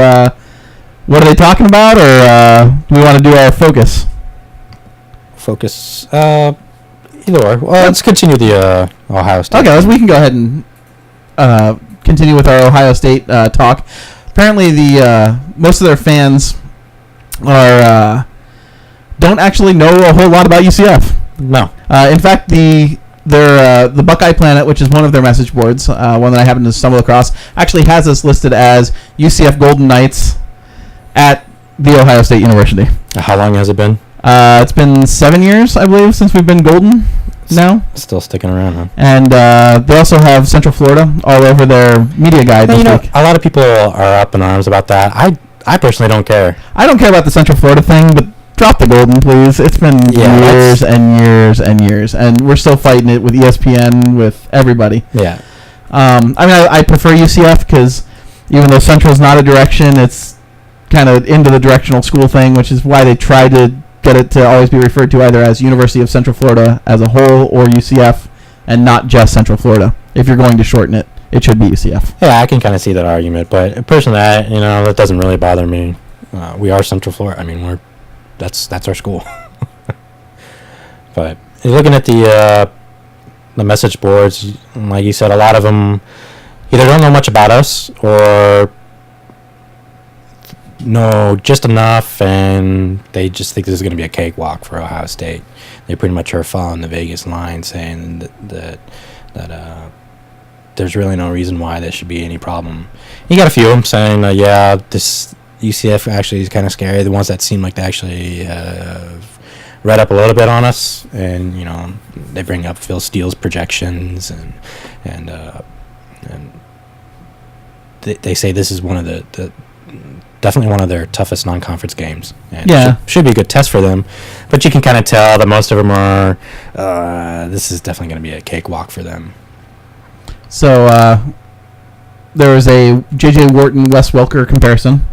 what are they talking about, or do we want to do our focus? focus? Either or. Well, let's continue the Ohio State. Okay, we can go ahead and continue with our Ohio State talk. Apparently, the most of their fans are don't actually know a whole lot about UCF. No. In fact, the Buckeye Planet, which is one of their message boards, one that I happened to stumble across, actually has us listed as UCF Golden Knights at the Ohio State University. How long has it been? It's been 7 years, I believe, since we've been golden now. Still sticking around, huh? And they also have Central Florida all over their media guide this week. A lot of people are up in arms about that. I personally don't care. I don't care about the Central Florida thing, but drop the golden, please. It's been years and years and years, and we're still fighting it with ESPN, with everybody. Yeah. I prefer UCF because even though Central's not a direction, it's kind of into the directional school thing, which is why they try to get it to always be referred to either as University of Central Florida as a whole or UCF, and not just Central Florida. If you're going to shorten it, it should be UCF. Yeah, I can kind of see that argument, but personally, that doesn't really bother me. We are Central Florida. I mean, that's our school. But looking at the message boards, like you said, a lot of them either don't know much about us or know just enough, and they just think this is going to be a cakewalk for Ohio State. They pretty much are following the Vegas line, saying that there's really no reason why there should be any problem. You got a few of them saying, this UCF actually is kind of scary. The ones that seem like they actually read up a little bit on us, and they bring up Phil Steele's projections, and they say this is one of the definitely one of their toughest non-conference games, and should be a good test for them. But you can kind of tell that most of them are this is definitely going to be a cakewalk for them. So there was a J.J. Wharton-Wes Welker comparison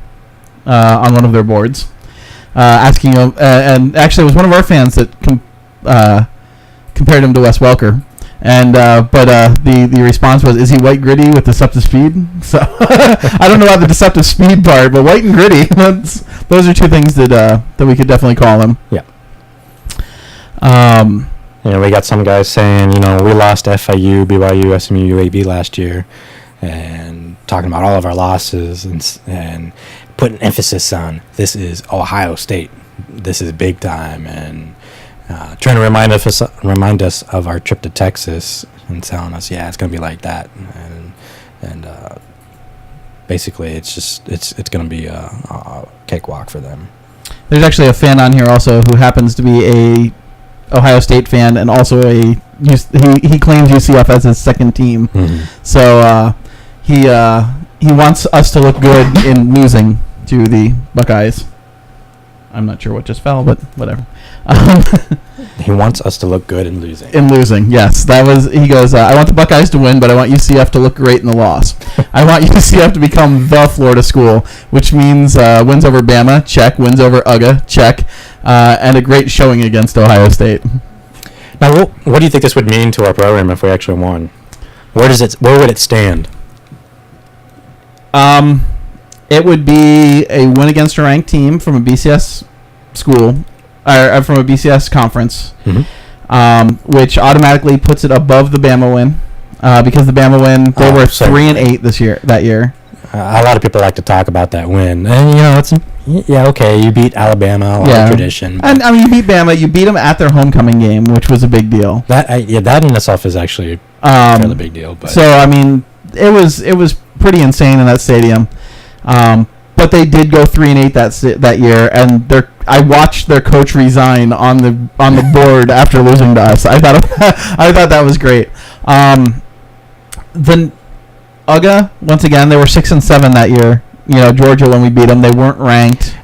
on one of their boards, asking him, and actually it was one of our fans that compared him to Wes Welker. And the response was, is he white gritty with deceptive speed? So I don't know about the deceptive speed part, but white and gritty, those are two things that we could definitely call him. Yeah. We got some guys saying, we lost FIU, BYU, SMU, UAB last year, and talking about all of our losses and putting emphasis on this is Ohio State, this is big time, and trying to remind us of our trip to Texas and telling us, it's going to be like that, and basically it's going to be a cakewalk for them. There's actually a fan on here also who happens to be a Ohio State fan and also he claims UCF as his second team. Mm-hmm. So he wants us to look good in losing to the Buckeyes. I'm not sure what just fell, but whatever. He wants us to look good in losing. In losing, yes. He goes, I want the Buckeyes to win, but I want UCF to look great in the loss. I want UCF to become the Florida school, which means wins over Bama, check. Wins over UGA, check. And a great showing against Ohio State. Now, what do you think this would mean to our program if we actually won? Where would it stand? It would be a win against a ranked team from a BCS school, or from a BCS conference, which automatically puts it above the Bama win, because the Bama win, they were 3-8 that year. A lot of people like to talk about that win, and you beat Alabama, a lot of tradition. And you beat Bama, you beat them at their homecoming game, which was a big deal. That in itself is actually a fairly big deal. But. So it was pretty insane in that stadium. But they did go 3-8 that year, and I watched their coach resign on the board after losing to us. I thought that was great. The UGA, once again, they were 6-7 that year. Georgia, when we beat them, they weren't ranked.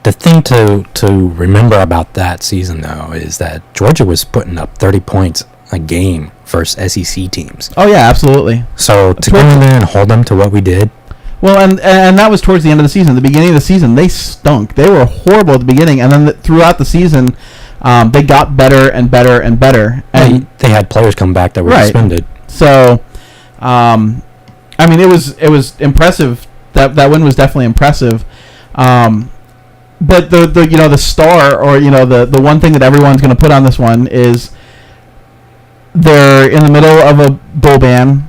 The thing to remember about that season, though, is that Georgia was putting up 30 points a game versus SEC teams. Oh yeah, absolutely. So to go in there and hold them to what we did. Well, and that was towards the end of the season. The beginning of the season, they stunk. They were horrible at the beginning, and then throughout the season, they got better and better and better. And they had players come back that were suspended. So, it was impressive. That win was definitely impressive. but the the star, or the one thing that everyone's going to put on this one is they're in the middle of a bowl ban,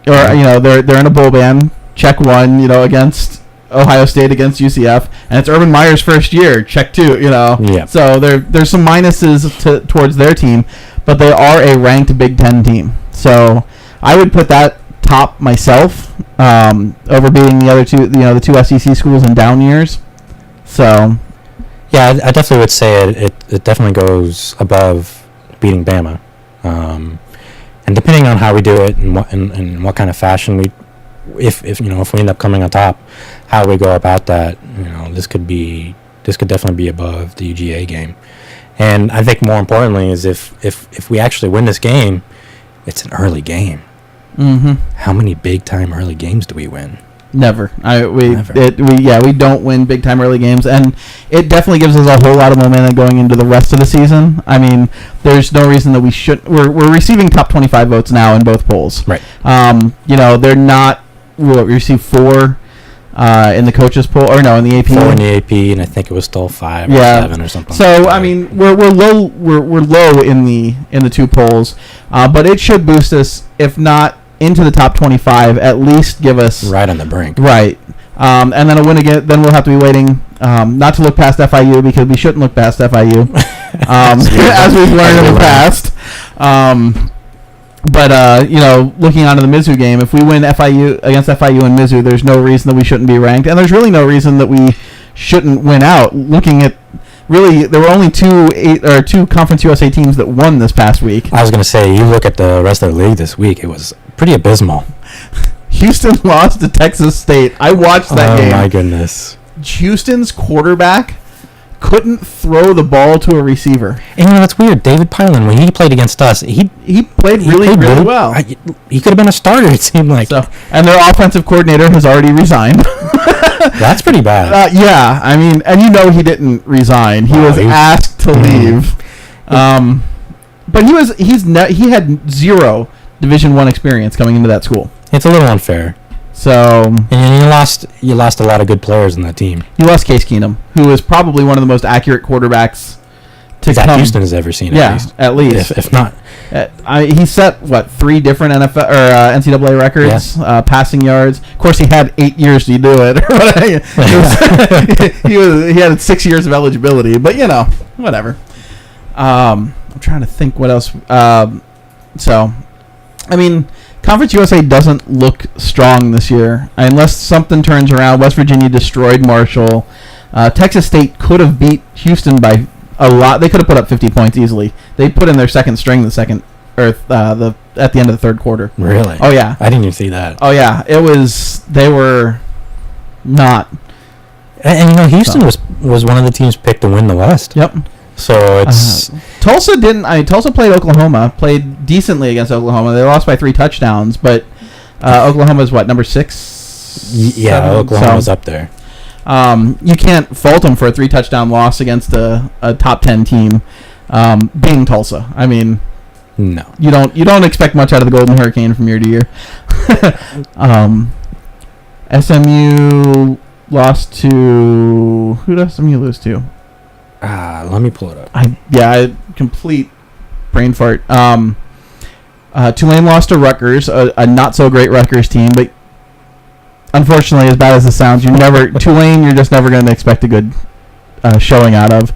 or they're in a bowl ban. Check one, against Ohio State, against UCF, and it's Urban Meyer's first year. Check two, Yeah. So there's some minuses towards their team, but they are a ranked Big Ten team. So I would put that top myself, over beating the other two, the two SEC schools in down years. So yeah, I definitely would say it definitely goes above beating Bama, and depending on how we do it and what kind of fashion we, if we end up coming on top, how we go about that, this could definitely be above the UGA game. And I think more importantly is if we actually win this game, it's an early game. Mm-hmm. How many big time early games do we win? Never. Never. We don't win big time early games, and it definitely gives us a whole lot of momentum going into the rest of the season. I mean, there's no reason that we should. We're receiving top 25 votes now in both polls. Right. They're not. We received 4 in the coaches poll, or no, in the AP. 4 in the AP, and I think it was still 5 or 7 or something. So I mean, we're low. We're low in the 2 polls, but it should boost us, if not into the top 25, at least give us right on the brink. Right. And then a win again. Then we'll have to be waiting, not to look past FIU, because we shouldn't look past FIU, as we've learned in the past. But looking onto the Mizzou game, if we win against FIU and Mizzou, there's no reason that we shouldn't be ranked, and there's really no reason that we shouldn't win out. Looking at, really, there were only two Conference USA teams that won this past week. I was going to say, you look at the rest of the league this week, it was pretty abysmal. Houston lost to Texas State. I watched that game. Oh my goodness! Houston's quarterback couldn't throw the ball to a receiver. And that's weird. David Pylan, when he played against us, he played really well. He could have been a starter, it seemed like. So, and their offensive coordinator has already resigned. That's pretty bad. Yeah, I mean, and he didn't resign. He was asked to leave. But he had 0 Division I experience coming into that school. It's a little unfair. So, and you lost a lot of good players in that team. You lost Case Keenum, who is probably one of the most accurate quarters that Houston has ever seen. At least. If not, he set 3 different NFL or NCAA records, passing yards. Of course, he had 8 years to do it. He had 6 years of eligibility, but whatever. I'm trying to think what else. So, I mean, Conference USA doesn't look strong this year unless something turns around. West Virginia destroyed Marshall. Texas State could have beat Houston by a lot. They could have put up 50 points easily. They put in their second string at the end of the third quarter. Really? Oh yeah. I didn't even see that. Oh yeah. They were not. And Houston was one of the teams picked to win the West. Yep. So it's Tulsa didn't. Tulsa played Oklahoma. Played decently against Oklahoma. They lost by 3 touchdowns, but Oklahoma's number 6? Yeah, 7? Oklahoma's up there. You can't fault them for a 3 touchdown loss against a top 10 team, being Tulsa. I mean, no, you don't expect much out of the Golden Hurricane from year to year. SMU lost to, who did SMU lose to? Let me pull it up. Complete brain fart. Tulane lost to Rutgers, a not so great Rutgers team, but unfortunately, as bad as it sounds, Tulane, you're just never going to expect a good showing out of.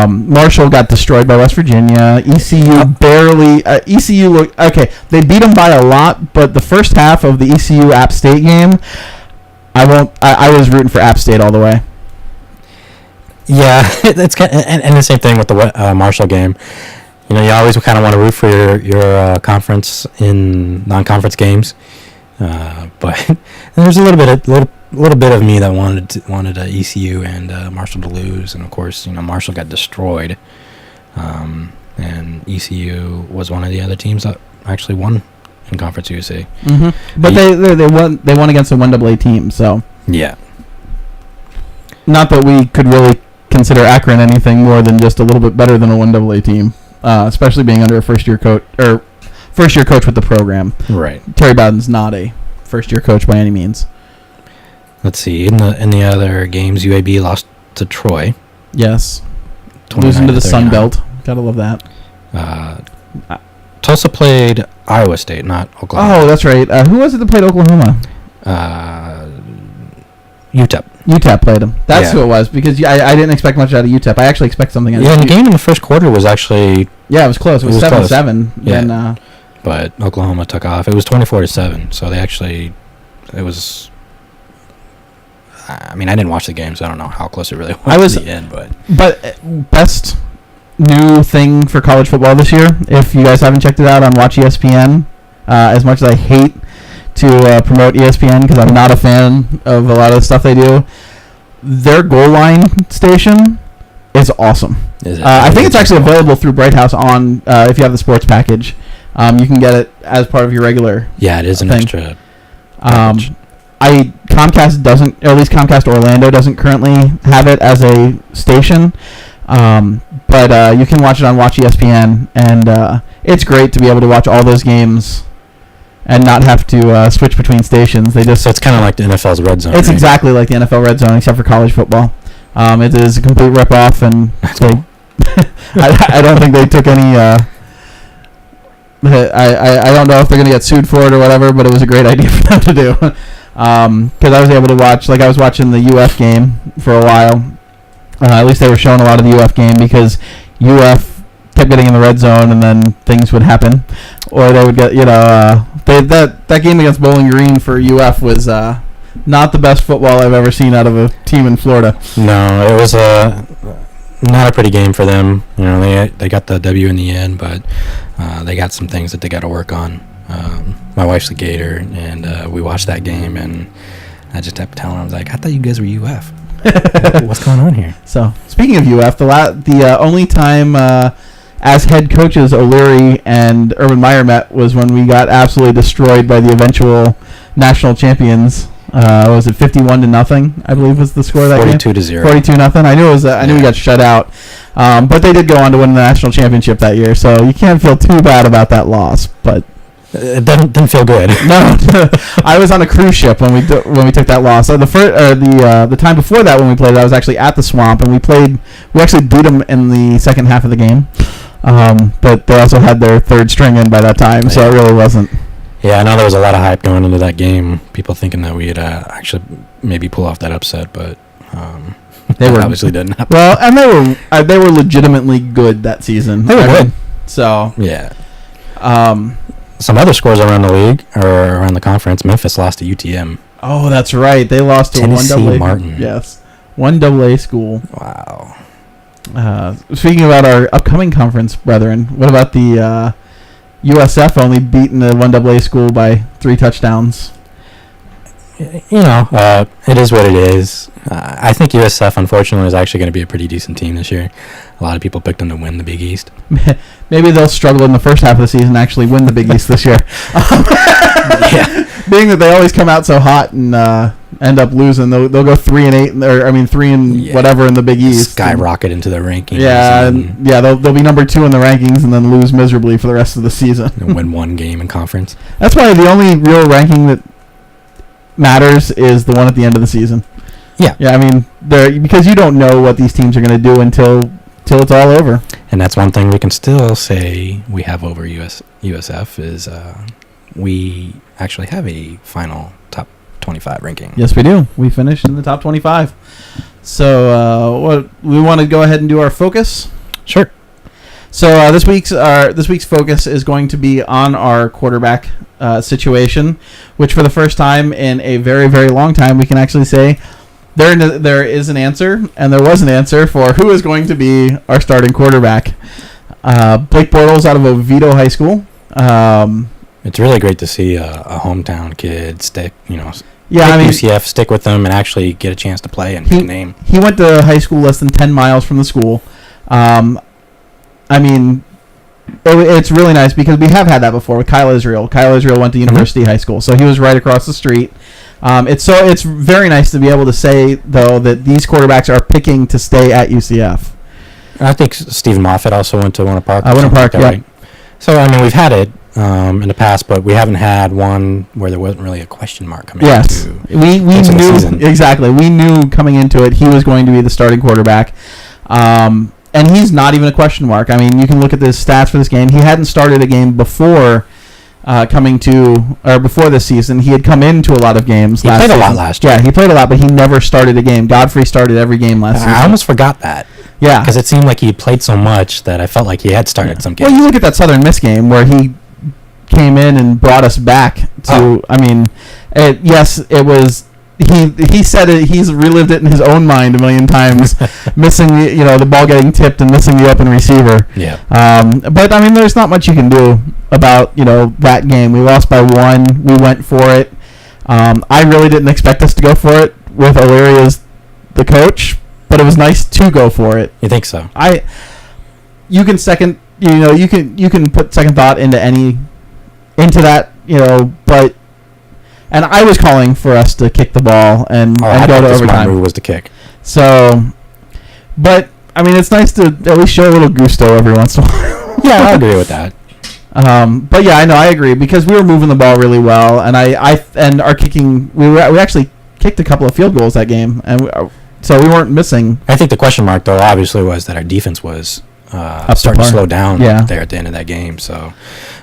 Marshall got destroyed by West Virginia. ECU barely. ECU looked okay. They beat them by a lot, but the first half of the ECU App State game, I was rooting for App State all the way. Yeah, it's kind of, and the same thing with the Marshall game. You always kind of want to root for your conference in non-conference games, but there's a little bit of me that wanted ECU and Marshall to lose, and of course Marshall got destroyed, and ECU was one of the other teams that actually won in Conference USA. Mm-hmm. But they won against a 1AA team, so yeah. Not that we could really consider Akron anything more than just a little bit better than a 1AA team, especially being under a first-year coach with the program. Right. Terry Bowden's not a first-year coach by any means. Let's see. In the other games, UAB lost to Troy. Yes. Losing to the Sun Belt. Gotta love that. Tulsa played Iowa State, not Oklahoma. Oh, that's right. Who was it that played Oklahoma? UTEP. UTEP played them. That's who it was, because I didn't expect much out of UTEP. I actually expect something out of the game in the first quarter was actually... Yeah, it was close. It was 7-7. Yeah. But Oklahoma took off. It was 24-7, so they actually... It was... I mean, I didn't watch the game, so I don't know how close it really was to the end, but... But best new thing for college football this year, if you guys haven't checked it out on Watch ESPN, as much as I hate to promote ESPN because I'm not a fan of a lot of the stuff they do, their goal line station is awesome. Is it? I think it's actually available through Bright House on if you have the sports package. You can get it as part of your regular. Yeah, it is an extra. Comcast doesn't, or at least Comcast Orlando doesn't currently have it as a station, but you can watch it on Watch ESPN, and it's great to be able to watch all those games and not have to switch between stations. So it's kind of like the NFL's Red Zone. It's exactly like the NFL Red Zone, except for college football. It is a complete rip-off, and I don't think they took any... I don't know if they're going to get sued for it or whatever, but it was a great idea for them to do. Because I was able to watch... I was watching the UF game for a while. At least they were showing a lot of the UF game, because UF kept getting in the red zone, and then things would happen. Or they would get, that game against Bowling Green for UF was not the best football I've ever seen out of a team in Florida. No, it was not a pretty game for them. They got the W in the end, but they got some things that they got to work on. My wife's a Gator, and we watched that game, and I just kept telling her, I was like, I thought you guys were UF. What's going on here? So, speaking of UF, the only time as head coaches O'Leary and Urban Meyer met was when we got absolutely destroyed by the eventual national champions. Was it 51-0? I believe was the score of that 42-0. 42-0. I knew it was. I knew we got shut out. But they did go on to win the national championship that year, so you can't feel too bad about that loss. But it didn't feel good. No, I was on a cruise ship when we took that loss. So the time before that when we played, I was actually at the Swamp, and we actually beat them in the second half of the game. But they also had their third string in by that time, so it really wasn't. Yeah, I know there was a lot of hype going into that game. People thinking that we'd actually maybe pull off that upset, but they obviously didn't happen. Well, and they were legitimately good that season. They were good. So yeah. Some other scores around the league or around the conference. Memphis lost to UTM. Oh, that's right. They lost to Tennessee 1AA. Martin. Yes, 1AA school. Wow. Speaking about our upcoming conference brethren, what about the USF only beating the 1AA school by 3 touchdowns? It is what it is. I think USF, unfortunately, is actually going to be a pretty decent team this year. A lot of people picked them to win the Big East. Maybe they'll struggle in the first half of the season and actually win the Big East this year. Yeah. Being that they always come out so hot and end up losing, they'll go 3-8, or 3 whatever in the Big East. Skyrocket into the rankings. Yeah, they'll be number 2 in the rankings and then lose miserably for the rest of the season. And win 1 game in conference. That's why the only real ranking that matters is the one at the end of the season. Yeah. Yeah, because you don't know what these teams are going to do until it's all over. And that's one thing we can still say we have over USF is we actually have a final top 25 ranking. Yes, we do. We finished in the top 25. So, what we want to go ahead and do our focus? Sure. So this week's focus is going to be on our quarterback situation, which for the first time in a very, very long time we can actually say there is an answer, and there was an answer for who is going to be our starting quarterback. Blake Bortles out of Oviedo High School. It's really great to see a hometown kid stick, Yeah, UCF, stick with them and actually get a chance to play and get a name. He went to high school less than 10 miles from the school. It's really nice because we have had that before with Kyle Israel. Kyle Israel went to University High School, so he was right across the street. It's very nice to be able to say, though, that these quarterbacks are picking to stay at UCF. I think Stephen Moffitt also went to Winter Park. Winter Park, yeah. Right? So, we've had it. in the past, but we haven't had one where there wasn't really a question mark coming Yes, into we the season. knew exactly. We knew coming into it he was going to be the starting quarterback, and he's not even a question mark. I mean, you can look at the stats for this game. He hadn't started a game before before this season. He had come into a lot of games. He played a lot last year. Yeah, he played a lot, but he never started a game. Godfrey started every game last season. I almost forgot that. Yeah, because it seemed like he played so much that I felt like he had started some games. Well, you look at that Southern Miss game where he came in and brought us back to. I mean, yes, it was. He said it. He's relived it in his own mind a million times, missing the ball getting tipped and missing the open receiver. Yeah. But I mean, there's not much you can do about that game. We lost by 1. We went for it. I really didn't expect us to go for it with O'Leary as the coach, but it was nice to go for it. You think so? You can put second thought into that, but. And I was calling for us to kick the ball and go to overtime. Move was the kick. So, but I mean, it's nice to at least show a little gusto every once in a while. Yeah, I agree with that. But yeah, I know I agree because we were moving the ball really well, and and our kicking we actually kicked a couple of field goals that game, and so we weren't missing. I think the question mark though obviously was that our defense was starting to slow down there at the end of that game. So,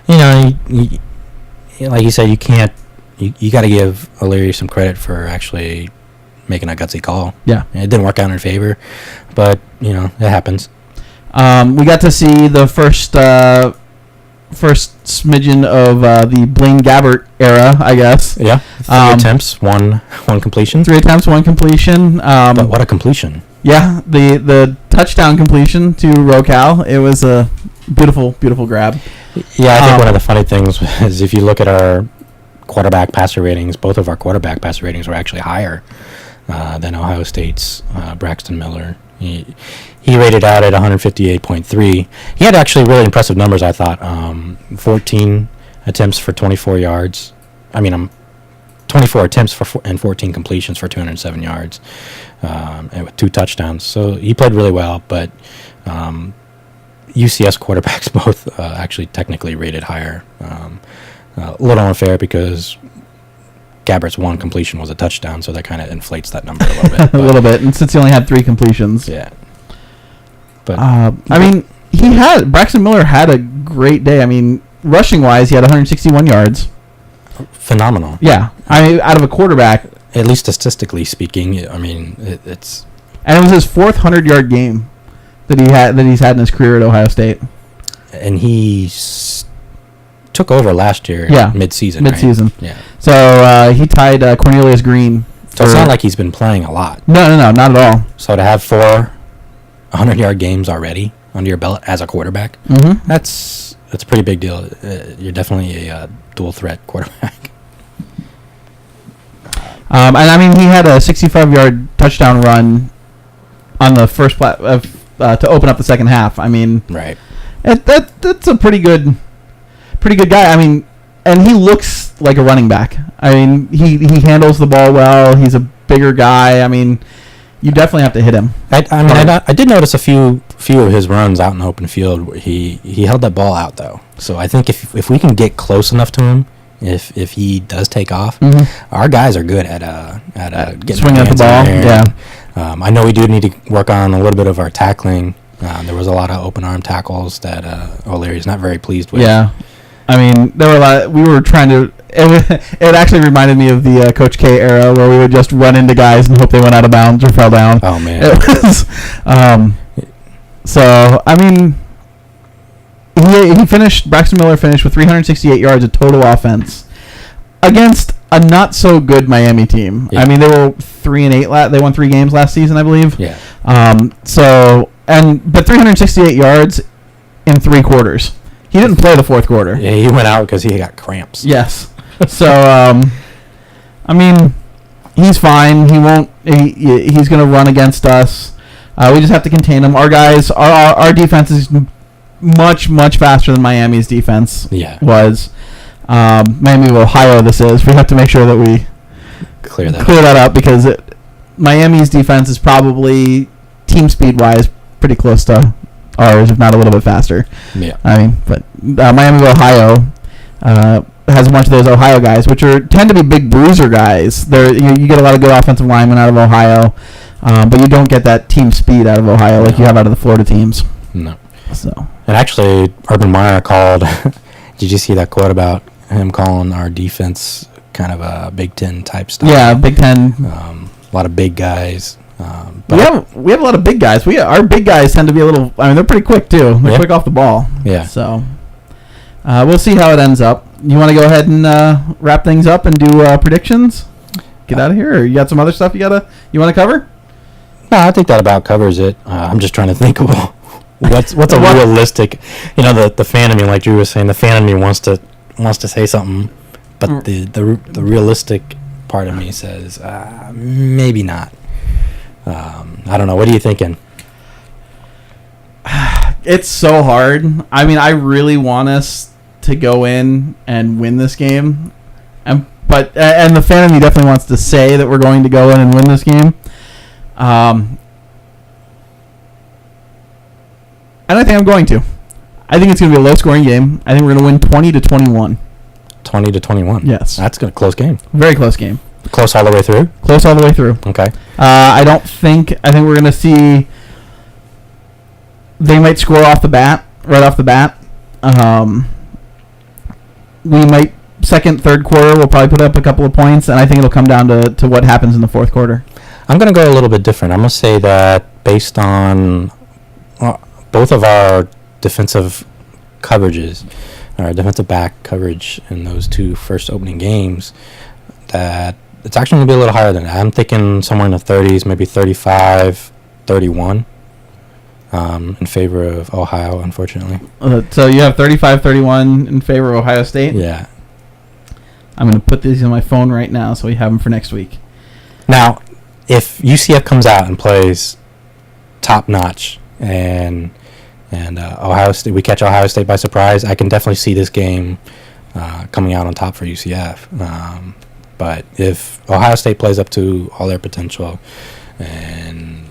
like you said, you can't. You got to give O'Leary some credit for actually making a gutsy call. Yeah. It didn't work out in favor, but, it happens. We got to see the first smidgen of the Blaine Gabbert era, I guess. Yeah. 3 attempts, one completion. 3 attempts, 1 completion. But what a completion. Yeah, the touchdown completion to Rocal. It was a beautiful, beautiful grab. Yeah, I think one of the funny things is if you look at our quarterback passer ratings, both of our quarterback passer ratings were actually higher than Ohio State's Braxton Miller. He rated out at 158.3. He had actually really impressive numbers, I thought. 14 attempts for 24 yards. 24 attempts and 14 completions for 207 yards and with 2 touchdowns. So he played really well, but UCS quarterbacks both actually technically rated higher. A little unfair because Gabbert's 1 completion was a touchdown, so that kind of inflates that number a little bit. A little bit, and since he only had 3 completions. Yeah. But Braxton Miller had a great day. I mean, rushing-wise, he had 161 yards. Phenomenal. Yeah. Out of a quarterback. At least statistically speaking, it's... And it was his 4th 100-yard game that he's had in his career at Ohio State. And he took over last year mid-season. Mid-season. Right? Yeah. So he tied Cornelius Green. So it's not like he's been playing a lot. No, not at all. So to have 4 100-yard games already under your belt as a quarterback, that's a pretty big deal. You're definitely a dual-threat quarterback. And he had a 65-yard touchdown run on the first to open up the second half. Right. That's a pretty good guy. And he looks like a running back. He handles the ball well. He's a bigger guy. You definitely have to hit him. I did notice a few of his runs out in the open field. He held that ball out though. So I think if we can get close enough to him, if he does take off, our guys are good at getting swinging at the ball. Yeah. I know we do need to work on a little bit of our tackling. There was a lot of open arm tackles that O'Leary's not very pleased with. Yeah. There were a lot. We were trying to. It actually reminded me of the Coach K era where we would just run into guys and hope they went out of bounds or fell down. Oh man! It was. He finished. Braxton Miller finished with 368 yards of total offense against a not so good Miami team. Yeah. They were 3-8. They won 3 games last season, I believe. Yeah. But 368 yards in 3 quarters. He didn't play the 4th quarter. Yeah, he went out because he got cramps. Yes. So, he's fine. He won't. He's going to run against us. We just have to contain him. Our guys, our defense is much, much faster than Miami's defense was. Miami of Ohio, this is. We have to make sure that we clear that up because Miami's defense is probably team speed wise pretty close to ours, if not a little bit faster. Yeah. But Miami of Ohio, has a bunch of those Ohio guys, which tend to be big bruiser guys. You get a lot of good offensive linemen out of Ohio, but you don't get that team speed out of Ohio like you have out of the Florida teams. No. So. And actually, Urban Meyer called. Did you see that quote about him calling our defense kind of a Big Ten type style? Yeah, Big Ten. A lot of big guys. But we have a lot of big guys. Our big guys tend to be a little. I mean, they're pretty quick too. They're quick off the ball. Yeah. So we'll see how it ends up. You want to go ahead and wrap things up and do predictions? Get out of here. Or you got some other stuff you want to cover? No, I think that about covers it. I'm just trying to think of what's a realistic. The fan of me, like Drew was saying, the fan of me wants to say something, but the realistic part of me says maybe not. I don't know. What are you thinking? It's so hard. I mean, I really want us to go in and win this game, and the fan of me definitely wants to say that we're going to go in and win this game. And I think I'm going to. I think it's going to be a low-scoring game. I think we're going to win 20-21. 20-21. Yes. That's a close game. Very close game. Close all the way through? Close all the way through. Okay. I think we're going to see they might score right off the bat. We might, second, third quarter, we'll probably put up a couple of points, and I think it'll come down to what happens in the fourth quarter. I'm going to go a little bit different. I'm going to say that based on both of our defensive coverages, our defensive back coverage in those two first opening games, that it's actually going to be a little higher than that. I'm thinking somewhere in the 30s, maybe 35, 31 in favor of Ohio, unfortunately. So you have 35-31 in favor of Ohio State? Yeah. I'm going to put these on my phone right now so we have them for next week. Now, if UCF comes out and plays top-notch and Ohio State, we catch Ohio State by surprise, I can definitely see this game coming out on top for UCF. But if Ohio State plays up to all their potential and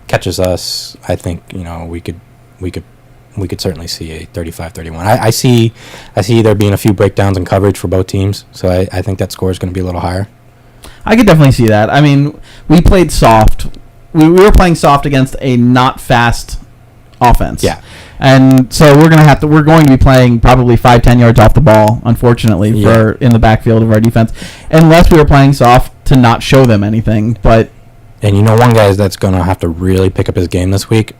catches us, I think we could certainly see a 35-31. I see there being a few breakdowns in coverage for both teams, so I think that score is going to be a little higher. I could definitely see that. I mean, we played soft. We were playing soft against a not fast offense. Yeah. And so we're going to be playing probably 5-10 yards off the ball, unfortunately, in the backfield of our defense, unless we were playing soft to not show them anything. And one guy that's going to have to really pick up his game this week,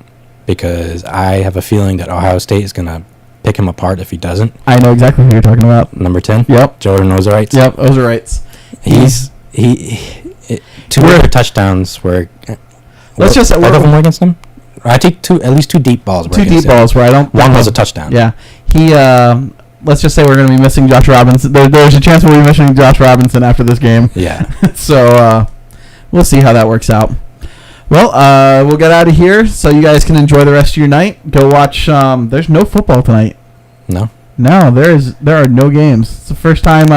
because I have a feeling that Ohio State is going to pick him apart if he doesn't. I know exactly who you're talking about. Number 10? Yep. Jordan Ozerites. Yep, Ozerites. Two of their touchdowns were. Both of them were against him. I take at least two deep balls. Two deep balls where I don't. One was a touchdown. Yeah, he. Let's just say we're going to be missing Josh Robinson. There's a chance we'll be missing Josh Robinson after this game. Yeah. So we'll see how that works out. Well, we'll get out of here so you guys can enjoy the rest of your night. Go watch. There's no football tonight. No, there are no games. It's the first time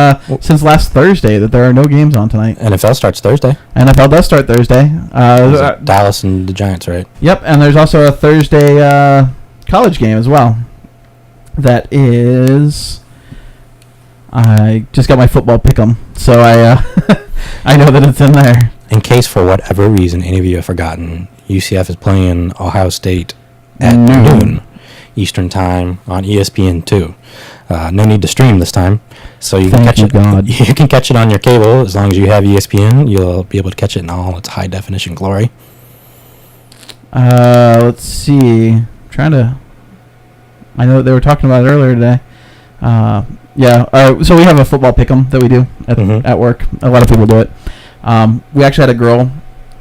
since last Thursday that there are no games on tonight. NFL starts Thursday. NFL does start Thursday. Dallas and the Giants, right? Yep, and there's also a Thursday college game as well. That is, I just got my football pick'em, so I I know that it's in there. In case for whatever reason any of you have forgotten, UCF is playing Ohio State at noon Eastern Time on ESPN2. No need to stream this time, so you can catch it. You can catch it on your cable as long as you have ESPN. You'll be able to catch it in all its high definition glory. Let's see. I know they were talking about it earlier today. So we have a football pick'em that we do at work. A lot of people do it. We actually had a girl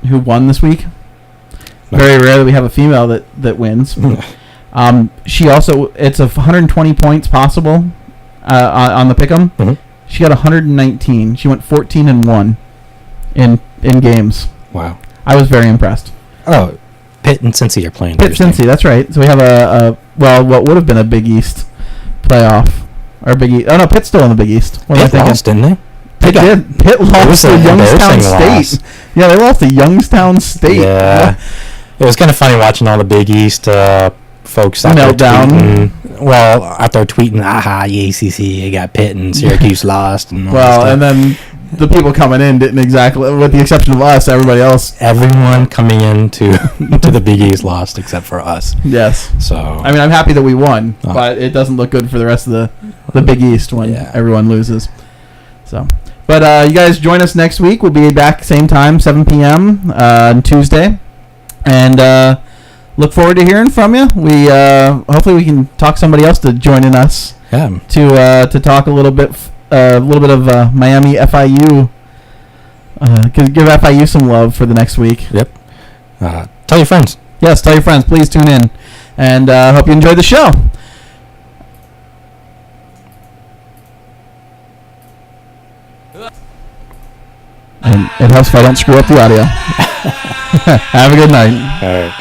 who won this week. Nice. Very rare that we have a female that wins. She also, it's 120 points possible on the pick'em. Mm-hmm. She got 119. She went 14-1 in games. Wow. I was very impressed. Oh, Pitt and Cincy are playing. Pitt Cincy, that's right. So we have what would have been a Big East playoff. Or Big East. Oh, no, Pitt's still in the Big East. Pitt lost, didn't they? Pitt lost to Youngstown State. Yeah, they lost to Youngstown State. Yeah. It was kind of funny watching all the Big East folks out meltdown. well, after tweeting, aha, the ACC, you got Pitt and Syracuse lost. And all that Well, stuff. and then the people coming in didn't exactly, with the exception of us, everybody else. Everyone coming into to the Big East lost except for us. Yes. So I mean, I'm happy that we won, but it doesn't look good for the rest of the Big East when everyone loses. So, but you guys join us next week. We'll be back same time, 7 p.m. On Tuesday, and look forward to hearing from you. We hopefully we can talk somebody else to join in us. Yeah. To talk a little bit of Miami FIU. Give FIU some love for the next week. Yep. Tell your friends. Yes, tell your friends. Please tune in, and hope you enjoyed the show. And it helps if I don't screw up the audio. Have a good night. All right.